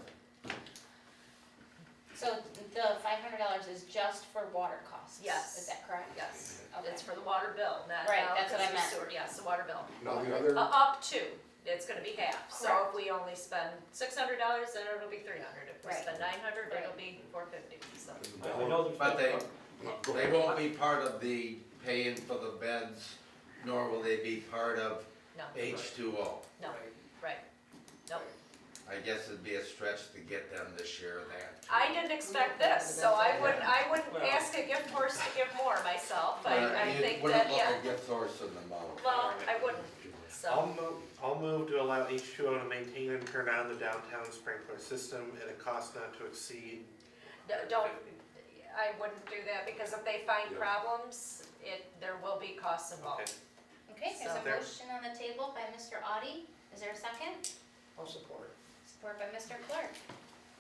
So the $500 is just for water costs? Yes. Is that correct? Yes, Okay. it's for the water bill, not Right, now that's what I because of meant. sewer. Yes, the water bill. Now, the other, Up to, it's gonna be half, so Correct. if we only spend $600, then it'll be $300, if we Right. spend $900, it'll Right. be $450, so. I know there's But been- they won't be part of the paying for the beds, nor will they be part of No, H2O. no, Right. right, no. I guess it'd be a stretch to get them to share that. too. I didn't expect this, so I wouldn't ask a gift horse to give more myself, I You think wouldn't that, look yeah, a gift horse in the mouth. well, I wouldn't, so. I'll move to allow H2O to maintain and turn on the downtown sprinkler system at a cost not to exceed. Don't, I wouldn't do that, because if they find problems, there will be costs involved. Okay, there's So a there- motion on the table by Mr. Audi. Is there a second? I'll support it. Support by Mr. Clark.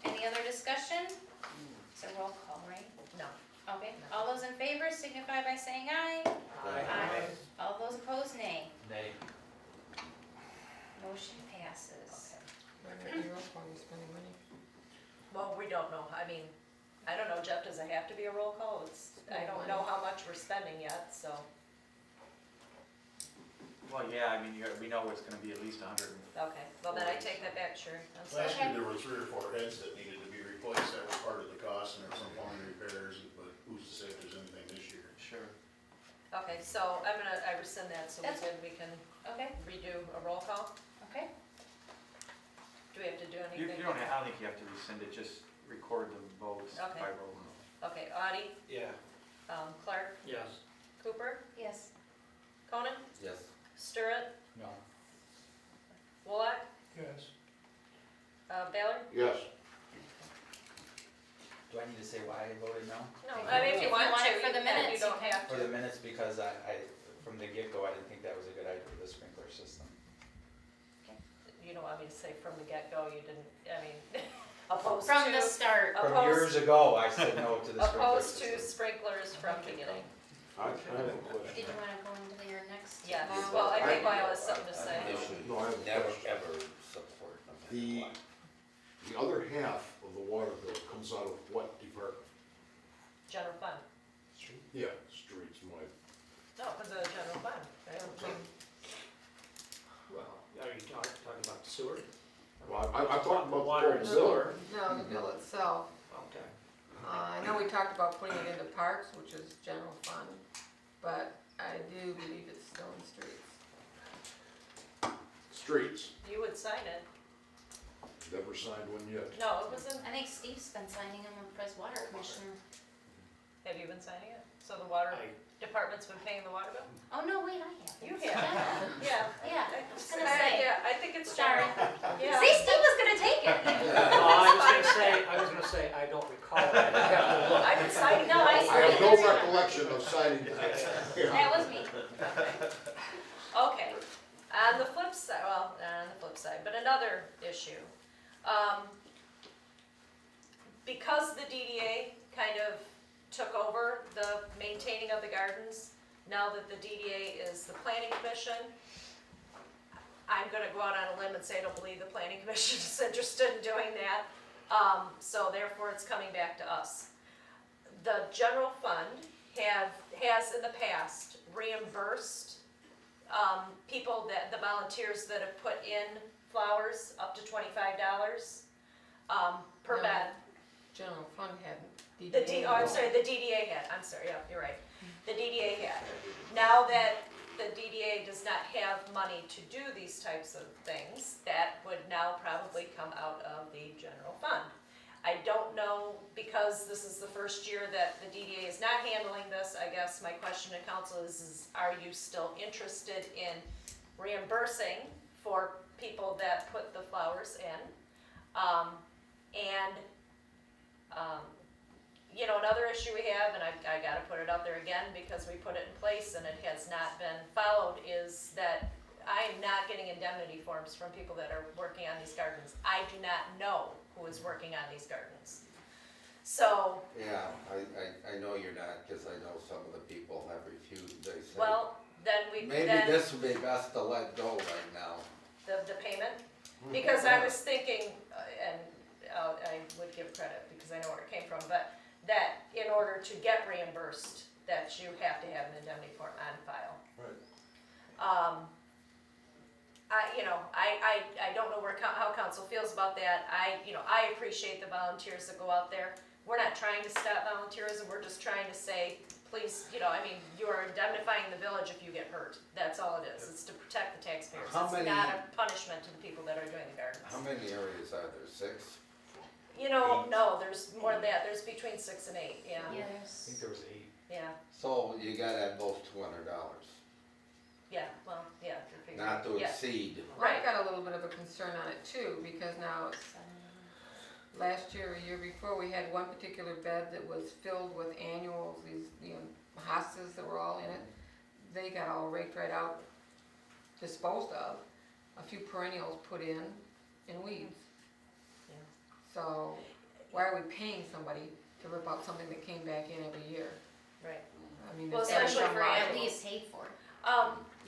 Any other discussion? It's a roll call, right? No. Okay, all those in favor signify by saying aye. Aye. All those opposed, nay. Nay. Motion passes. Anything else while you're spending money? Well, we don't know, I mean, I don't know, Jeff, does it have to be a roll call? I don't know how much we're spending yet, so. Well, yeah, I mean, we know it's gonna be at least 100. Okay, well then I take that back, sure. I'm sorry. Last year, there were 3 or 4 heads that needed to be replaced, that was part of the cost, and there were some plumbing repairs, but who's to say if there's anything this year? Sure. Okay, so I rescind that, so we can Okay, redo a roll call. okay. Do we have to do You anything? don't have, I don't think you have to rescind it, just record the votes Okay. by roll call. Okay, Audie, Yeah. Clark, Yes. Cooper, Yes. Conan, Yes. Stirrett, No. Wolock, Yes. Baylor? yes, Do I need to say why I voted no? No, I mean, if you want to, it for the you can, you minutes, don't you have For the to. minutes, because I, from the get-go, I didn't think that was a good idea for the sprinkler system. You don't want me to say from the get-go, you didn't, I mean, opposed to. From the start. From Opposed- years ago, I said no to the sprinkler Opposed to system. sprinklers from the beginning. I have a question. Did you wanna go into your next? Yes, round? well, I think Lyle has something to say. They should No, I have a never, question. ever support them. The other half of the water bill comes out of what department? General fund. Yeah, streets, my, No, for the general fund, right? Well, are you talking about sewer? well, I'm talking about the Water and total bill. sewer. No, the bill itself. Okay. I know we we talked about putting it into parks, which is general fund, but I do believe it's still in streets. Streets, You would sign it. never signed one yet. No, it wasn't, I think Steve's been signing them for his water commissioner. have you been signing it? So the water I- department's been paying the water bill? Oh, no, wait, I have. You have, yeah. Yeah, I was gonna say. Yeah, I think it's Sorry. general. Yeah. See, Steve was gonna take it. No, I was gonna say, I don't recall that. I have to look. I've been signing. No, I I have no signed it. recollection of signing that. That was me. Okay, on the flip side, well, not on the flip side, but another issue. Because the DDA kind of took over the maintaining of the gardens, now that the DDA is the planning commission, I'm gonna go out on a limb and say I don't believe the planning commission is interested in doing that. So therefore it's coming back to us. The general fund has in the past reimbursed people the volunteers that have put in flowers up to $25 per No. bed. General fund had The DDA. I'm sorry, the DDA had, I'm sorry, yeah, you're right. The DDA had. Now that the DDA does not have money to do these types of things, that would now probably come out of the general fund. I don't know, because this is the first year that the DDA is not handling this, I guess my question to council is are you still interested in reimbursing for people that put the flowers in? You know, another issue we have, and I gotta put it out there again because we put it in place and it has not been followed, is that I am not getting indemnity forms from people that are working on these gardens. I do not know who is working on these gardens. So, Yeah, I know you're not, because I know some of the people have refused, they say. well, then Maybe this would be best to let go right now. the payment, because I was thinking, and I would give credit because I know where it came from, but that in order to get reimbursed, that you have to have an indemnity form on file. Right. I don't know how council feels about that. I appreciate the volunteers that go out there. We're not trying to stop volunteerism, we're just trying to say, please, you are indemnifying the village if you get hurt. That's all it is, it's to protect the taxpayers. How It's many- not a punishment to the people that are doing the gardens. How many areas are there, 6? No, there's more than that, there's between 6 and 8, yeah, Yes. there was 8. yeah, So you gotta at most $200, yeah, well, yeah. if you- not to yeah. exceed. Well, I got a little bit of a concern on it too, because now it's, last year, or year before, we had one particular bed that was filled with annuals, these, hostas that were all in it. They got all raked right out, disposed of, a few perennials put in, and weeds. Yeah. So, why are we paying somebody to rip out something that came back in every year? Right. I mean, Well, there's gotta be especially some for logic. At least paid for.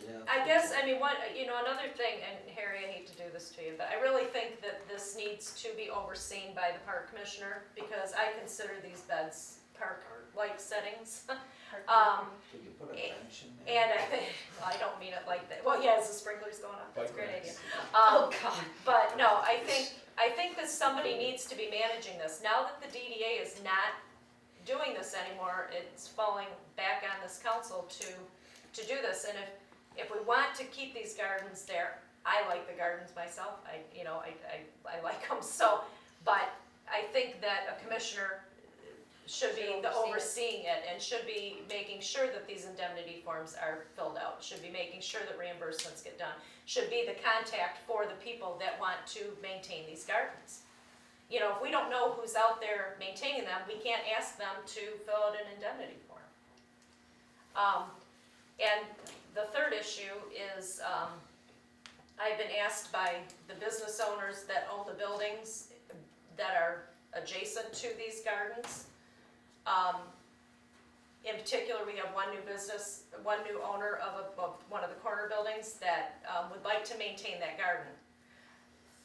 Yeah. I guess, another thing, and Harry, I hate to do this to you, but I really think that this needs to be overseen by the park commissioner, because I consider these beds park-like settings. Could you put a bench in there? And I don't mean it like that, well, yeah, is the sprinklers going on? That's a great idea. Oh, God. But no, I think that somebody needs to be managing this. Now that the DDA is not doing this anymore, it's falling back on this council to do this. And if we want to keep these gardens there, I like the gardens myself, I like them, so, but I think that a commissioner should be the overseeing it and should be making sure that these indemnity forms are filled out, should be making sure that reimbursements get done, should be the contact for the people that want to maintain these gardens. If we don't know who's out there maintaining them, we can't ask them to fill out an indemnity form. And the third issue is, I've been asked by the business owners that own the buildings that are adjacent to these gardens. In particular, we have one new owner of one of the corner buildings that would like to maintain that garden.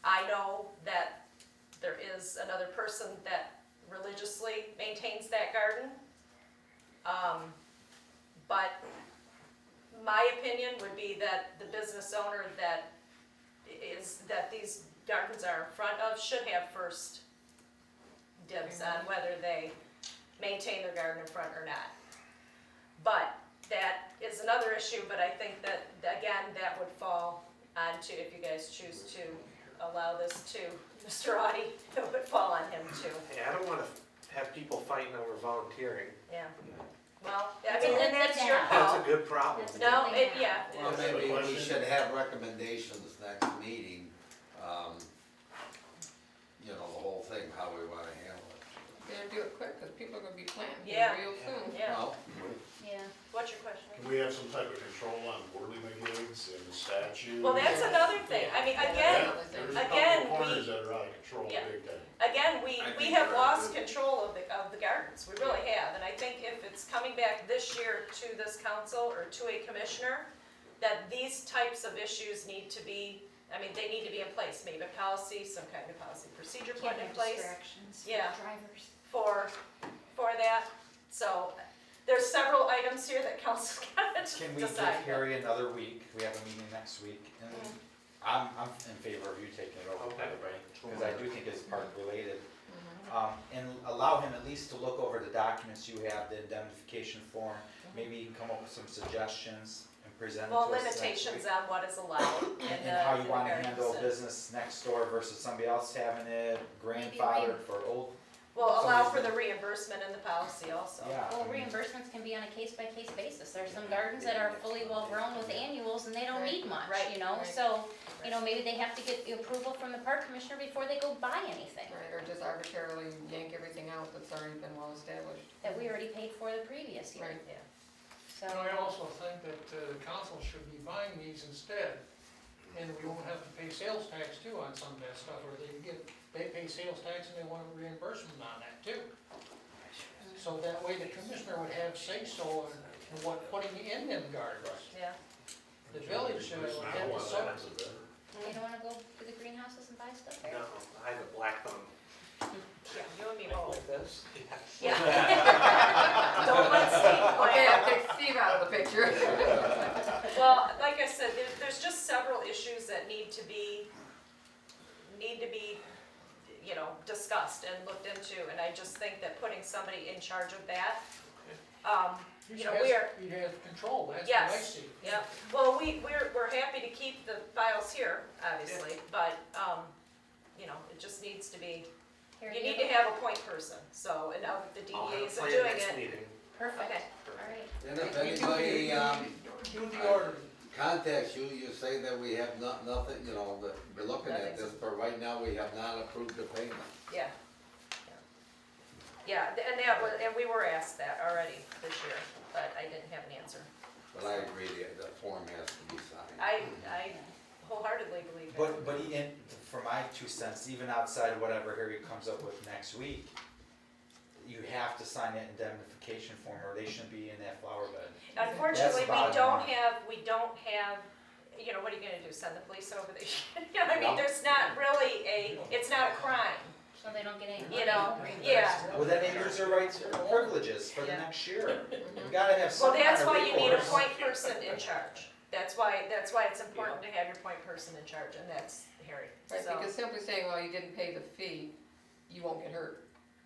I know that there is another person that religiously maintains that garden. But my opinion would be that the business owner that these gardens are in front of should have first dibs on whether they maintain maintain their garden in front or not. But that is another issue, but I think that, again, that would fall onto, if you guys choose to allow this to Mr. Audi, it would fall on him too. Hey, I don't wanna have people fighting over volunteering. Yeah. Well, I It's a mean, good and that's thing to your have. That's call. a good problem. That's a No, good thing it, to yeah. have. Well, That's a maybe we question. should have recommendations next meeting, you know, the whole thing, how we wanna handle it. Better do it quick, cause people are gonna be planting Yeah. real soon. Yeah. Well, Yeah. What's your question? Can we have some type of control on whirligig and statutes? Well, that's another thing. I mean, again, There's a again, couple corners we- that are out of control Yeah. big time. again, we I think have we're lost good. control of the gardens, we really have. And I think if it's coming back this year to this council or to a commissioner, that these types of issues need to be, I mean, they need to be in place. Maybe a policy, some kind of policy procedure put Can't in have place distractions for Yeah. drivers. for that. So there's several items here that council's got to Can we give decide. Harry another week? We have a meeting next week, and Mhm. I'm in favor of you taking it over, by the way, because I do think it's part related. And allow him at least to look over the documents you have, the indemnification form, maybe you can come up with some suggestions and present it to us Well, next limitations week. on what is allowed And how you in wanna gardens handle and- business next door versus somebody else having it, grandfathered for old. Well, allow somebody's for the been- reimbursement in the policy also. Yeah. Well, I mean, reimbursements can be on a case-by-case basis. There's some gardens that are fully well-grown with annuals and they don't Right. need much, Right. you know? Right. So, you know, maybe they have to get the approval from the park commissioner before they go buy anything Right, or just arbitrarily yank everything out that's already been well established. that we already paid for the previous year. Right. Yeah. So, And I also think that the council should be buying these instead, and we won't have to pay sales tax too on some of that stuff, or they pay sales tax and they want a reimbursement on that too. So that way the commissioner would have say-so in what putting in them gardens. Yeah. The village would It's not have one the of sub. that's a better. you don't wanna go to the greenhouses and buy stuff there? No, I have a black thumb. Yeah, you and me both. Like this. Yeah. Don't let Steve Okay, play. I'll take Steve out of the picture. Well, like I said, there's just several issues that need to be, you know, discussed and looked into, and I just think that putting somebody in charge of that, you know, You have control, that's what I Yes. see. yeah, well, we're happy to keep the files here, obviously, but, you know, it just needs to be, Here, you do need to have a point person, so, and now that the I'll have a DDAs are plan doing next it. meeting. Perfect, Okay. alright. and if anybody, Do the order. contacts you, you say that we have nothing, you know, that we're looking at this, but right now we have not approved the payment. Yeah. Yeah, and that was, and we were asked that already this year, but I didn't have an answer. But I agree, the form has to be signed. I wholeheartedly believe that. But for my 2 cents, even outside of whatever Harry comes up with next week, you have to sign that indemnification form or they shouldn't be in that flower bed. Unfortunately, That's bottom we don't have, you know, what are you gonna do, send the police over there? You know, I mean, No. there's not really it's not a crime, So they don't get any. you know, money. yeah. Well, then they lose their rights or privileges for the Yeah. next year. You gotta have some Well, kind that's of why you need a recourse. point person in charge. That's why it's important to have your point person in charge, and that's Harry, Right, so. because simply saying, well, you didn't pay the fee, you won't get hurt.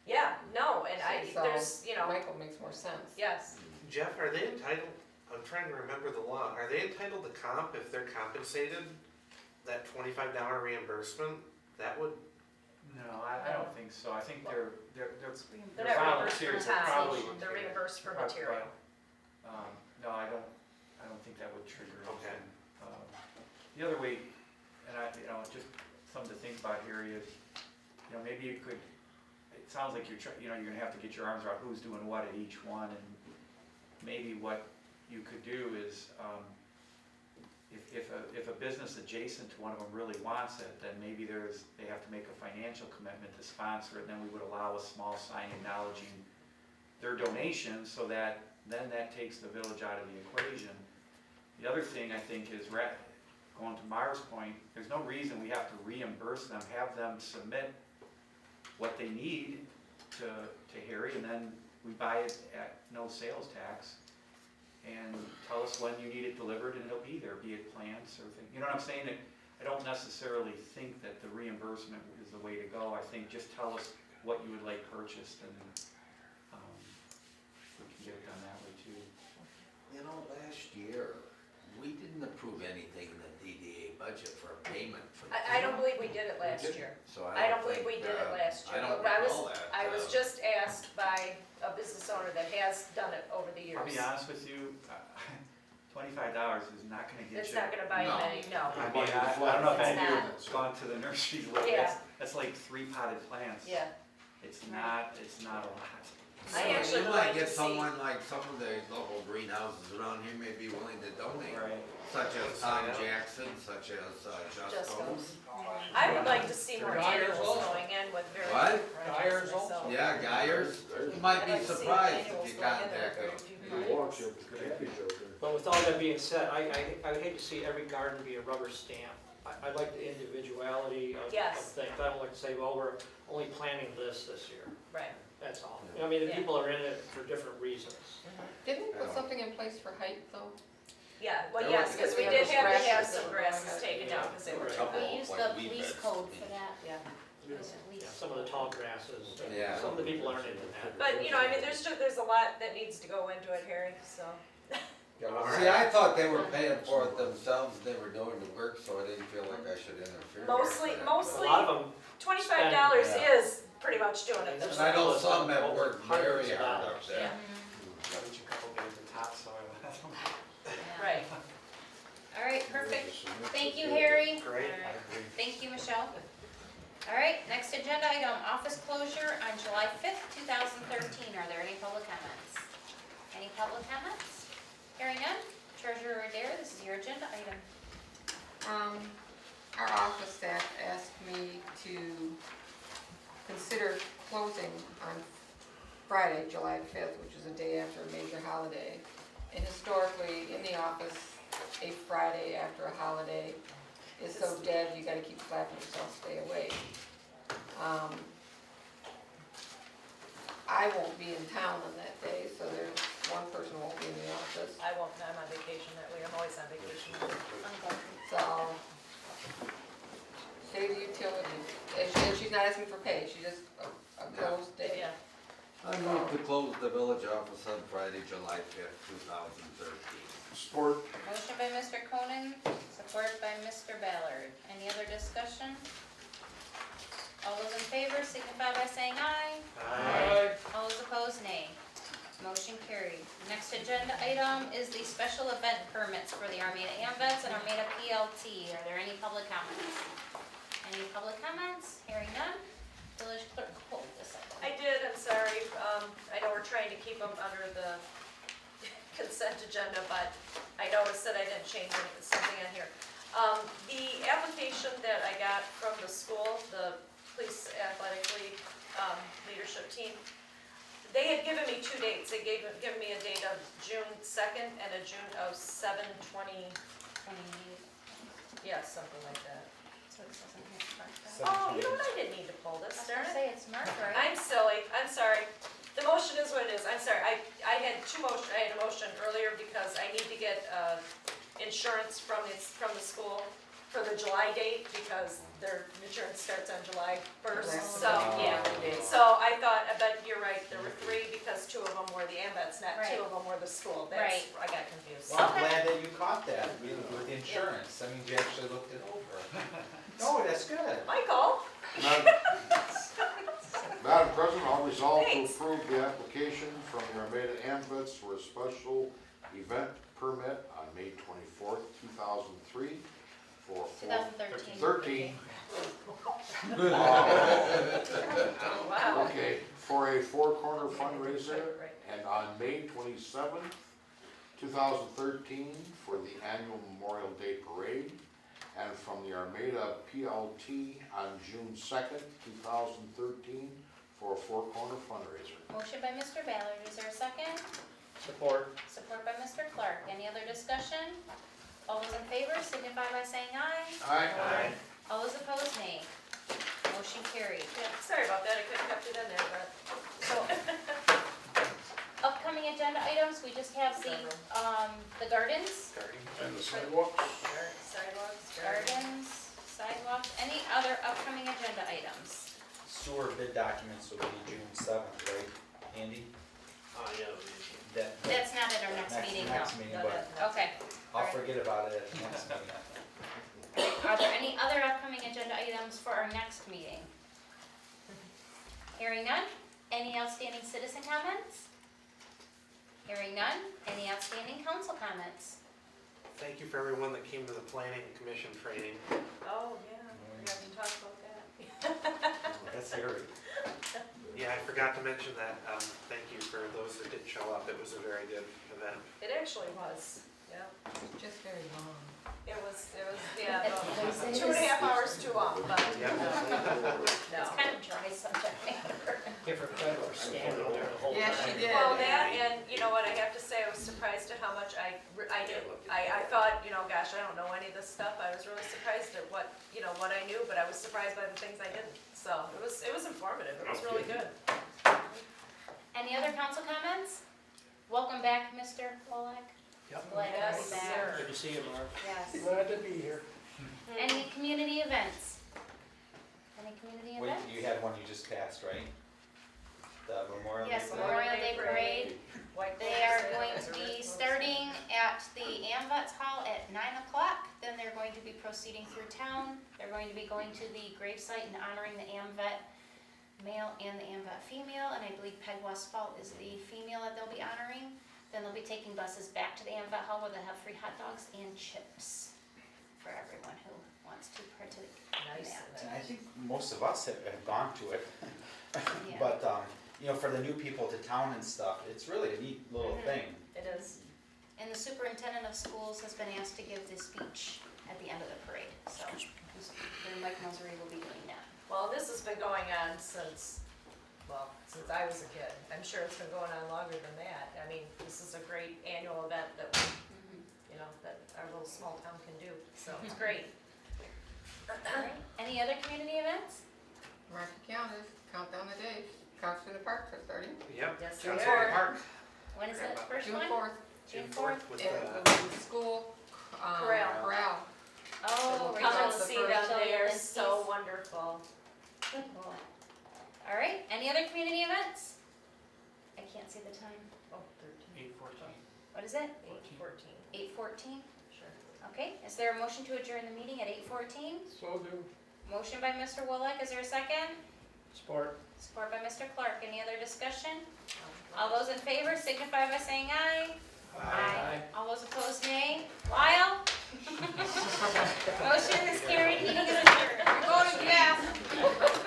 Yeah, no, and So there's, you know, Michael makes more sense. yes. Jeff, are they entitled, I'm trying to remember the law, are they entitled to comp if they're compensated? That $25 reimbursement, that would, No, I don't think so. I think they're They're not reimbursed for volunteers, they're time, probably. they're reimbursed for Right, material. No, I don't think that would trigger Okay. anything. The other way, and just something to think about here is, maybe you could, it sounds like you're gonna have to get your arms around who's doing what at each one, and maybe what you could do is, if a business adjacent to one of them really wants it, then maybe they have to make a financial commitment to sponsor it, and then we would allow a small sign acknowledging their donation, so that then that takes the village out of the equation. The other thing I think is, going to Mara's point, there's no reason we have to reimburse them, have them submit what they need to Harry, and then we buy it at no sales tax, and tell us when you need it delivered, and it'll be there, be it plants or things. You know what I'm saying? I don't necessarily think that the reimbursement is the way to go. I think just tell us what you would like purchased, and I don't believe we did it last year. So I don't believe we did it last year. I don't I was- recall that. I was just asked by a business owner that has done it over the years. I'll be honest with you, $25 is not gonna get you. It's not gonna buy you No. many, no. I mean, I don't know if It's any of you not. have gone to the nursery, look, Yeah. that's like 3 potted plants. Yeah, It's not a lot. I actually You would might like to get see- someone like some of the local greenhouses around here may be willing to donate, Right. such as Tom Jackson, such as Just Jusco. goes. I would like to see more Dyers annuals also. going in with very. What? Dyers also. myself. Yeah, Geyers, you might I'd be like to see surprised annuals if you going in there contact with them. very few You clients. walk, you have the cabbage out there. But with all that being said, I would hate to see every garden be a rubber stamp. I like the individuality of Yes. things. I don't like to say, well, we're only planting this year. Right. That's all. I mean, the Yeah. people are in it for different reasons. Didn't we put something in place for height though? Yeah, well, There yes, was- because we Yeah, did those have to have grasses some that were grasses growing up. taken down because they were too Couple. high. We use like the weed police beds. code for that. Yeah. Use at least. Yeah, some of the tall grasses. Yeah. Some of the people aren't into that. But, you know, I mean, there's a lot that needs to go into it, Harry, so. See, I thought they were paying for it themselves, they were doing the work, so I didn't feel like I should interfere. Mostly- with that. A mostly- lot of them, $25 Yeah. is pretty much doing it And themselves. I know some have worked Hundreds very of hard up dollars. there. Yeah, Got a couple days of topsoil. right. All right, perfect. Thank you, Harry. Great. Alright. Thank you, Michelle. All right, next agenda item, office closure on July 5th, 2013. Are there any public comments? Any public comments? Hearing none. Treasurer Adair, this is your agenda item. Our office staff asked me to consider closing on Friday, July 5th, which is a day after a major holiday. And historically, in the office, a Friday after a holiday is so dead, you gotta keep slapping yourself, stay awake. I won't be in town on that day, so there's one person won't be in the office. I won't, I'm on vacation that week, I'm always on vacation. So, save the utilities. And she's not asking for pay, she just a closed day. Yeah, I move to close the village office on Friday, July 5th, 2013. Sport. Motion by Mr. Conan, support by Mr. Ballard. Any other discussion? All those in favor signify by saying aye. All those opposed, nay. Motion carried. Next agenda item is the special event permits for the Armada AMVets and Armada PLT. Are there any public comments? Any public comments? Hearing none. Village clerk, hold this up. I did, I'm sorry, I know we're trying to keep them under the consent agenda, but I noticed that I didn't change something on here. The application that I got from the school, the police athletic league, leadership team, they had given me 2 dates. They given me a date of June 2nd and a June of 7/20, 28. yeah, something like that. So it doesn't hit mark that. Oh, you know what, I didn't need to pull I this, was darn gonna it. say it's marked, right? I'm silly, I'm sorry. The motion is what it is, I'm sorry. I had a motion earlier because I need to get, insurance from the school for the July date because their insurance starts on July 1st, so, yeah. So I thought, but you're right, there were 3 because 2 of them were the AMVets, not 2 of them were the school. That's, I got confused. Well, I'm Okay. glad that you caught that with the insurance, that means you actually looked it over. No, that's good. Michael? Madam President, I'll resolve to Thanks. approve the application from the Armada AMVets for a special event permit on May 24th, 2003 for 2013. 13. Wow. Okay, for a four-corner fundraiser, Right. and on May 27th, 2013 for the annual Memorial Day Parade, and from the Armada PLT on June 2nd, 2013 for a four-corner fundraiser. Motion by Mr. Ballard, is there a second? Support. Support by Mr. Clark. Any other discussion? All those in favor signify by saying aye. Aye. All those opposed, nay. Motion carried. Yeah, sorry about that, I could have kept it in there, but. So, upcoming agenda items, we just have the gardens, And the sidewalks? Sidewalks, sidewalks, any other upcoming agenda items? Sewer bid documents will be June 7th, right, Andy? That- That's not at our next meeting, Next though. meeting, No, but no. Okay. I'll forget about it at the next meeting. Are there any other upcoming agenda items for our next meeting? Hearing none. Any outstanding citizen comments? Hearing none. Any outstanding council comments? Thank you for everyone that came to the planning commission training. Oh, yeah, we haven't talked about that. That's scary. Yeah, I forgot to mention that. Thank you for those that did show up. It was a very good event. It actually was, yeah. Just very long. It was, yeah, about 2.5 hours too long, but, Yeah. no. It's kind of dry subject matter. Give her credit for standing there the whole time. Yeah, she did. Well, that, and you know what, I have to say, I was surprised at how much I knew. I thought, gosh, I don't know any of this stuff. I was really surprised at what I knew, but I was surprised by the things I didn't. So it was informative. It was really good. Any other council comments? Welcome back, Mr. Polak. Yep. Glad to have you Yes, back. sir. Good to see you, Mark. Yes. Glad to be here. Any community events? Any community Wait, events? you had one you just passed, right? The Memorial Day Yes, Parade? Memorial Day Parade. White They are going to be starting at the AMVETS Hall at 9 o'clock. Then they're going to be proceeding through town. They're going to be going to the gravesite and honoring the AMVET male and the AMVET female. And I believe Peg Westfall is the female that they'll be honoring. Then they'll be taking buses back to the AMVET Hall where they'll have free hot dogs and chips for everyone who wants to partake in Nice. that. And I think most of us have gone to it. Yeah. But, for the new people to town and stuff, it's really a neat little thing. It is. And the superintendent of schools has been asked to give the speech at the end of the parade. So Mike Mosery will be doing that. Well, this has been going on since I was a kid. I'm sure it's been going on longer than that. I mean, this is a great annual event that that our little small town can do. So it's great. All right. Any other community events? Mark your calendars, count down the days. Council in the Parks are starting. Yep. Yes, Johnson they are. Park. When is that first June one? 4th. June 4th? With It the, will be school, Corral. corral. Oh, Come and the see first them. show They are Lindsay's. so wonderful. Cool. All right, any other community events? I can't see the time. Oh, 13, 8:14. What is it? 14. 8:14? Sure. Okay, is there a motion to adjourn the meeting at 8:14? So do. Motion by Mr. Wolock, is there a second? Sport. Support by Mr. Clark, any other discussion? All those in favor signify by saying aye. Aye. All those opposed, nay. Lyle? Motion is carried, meeting is adjourned. We're going to gas.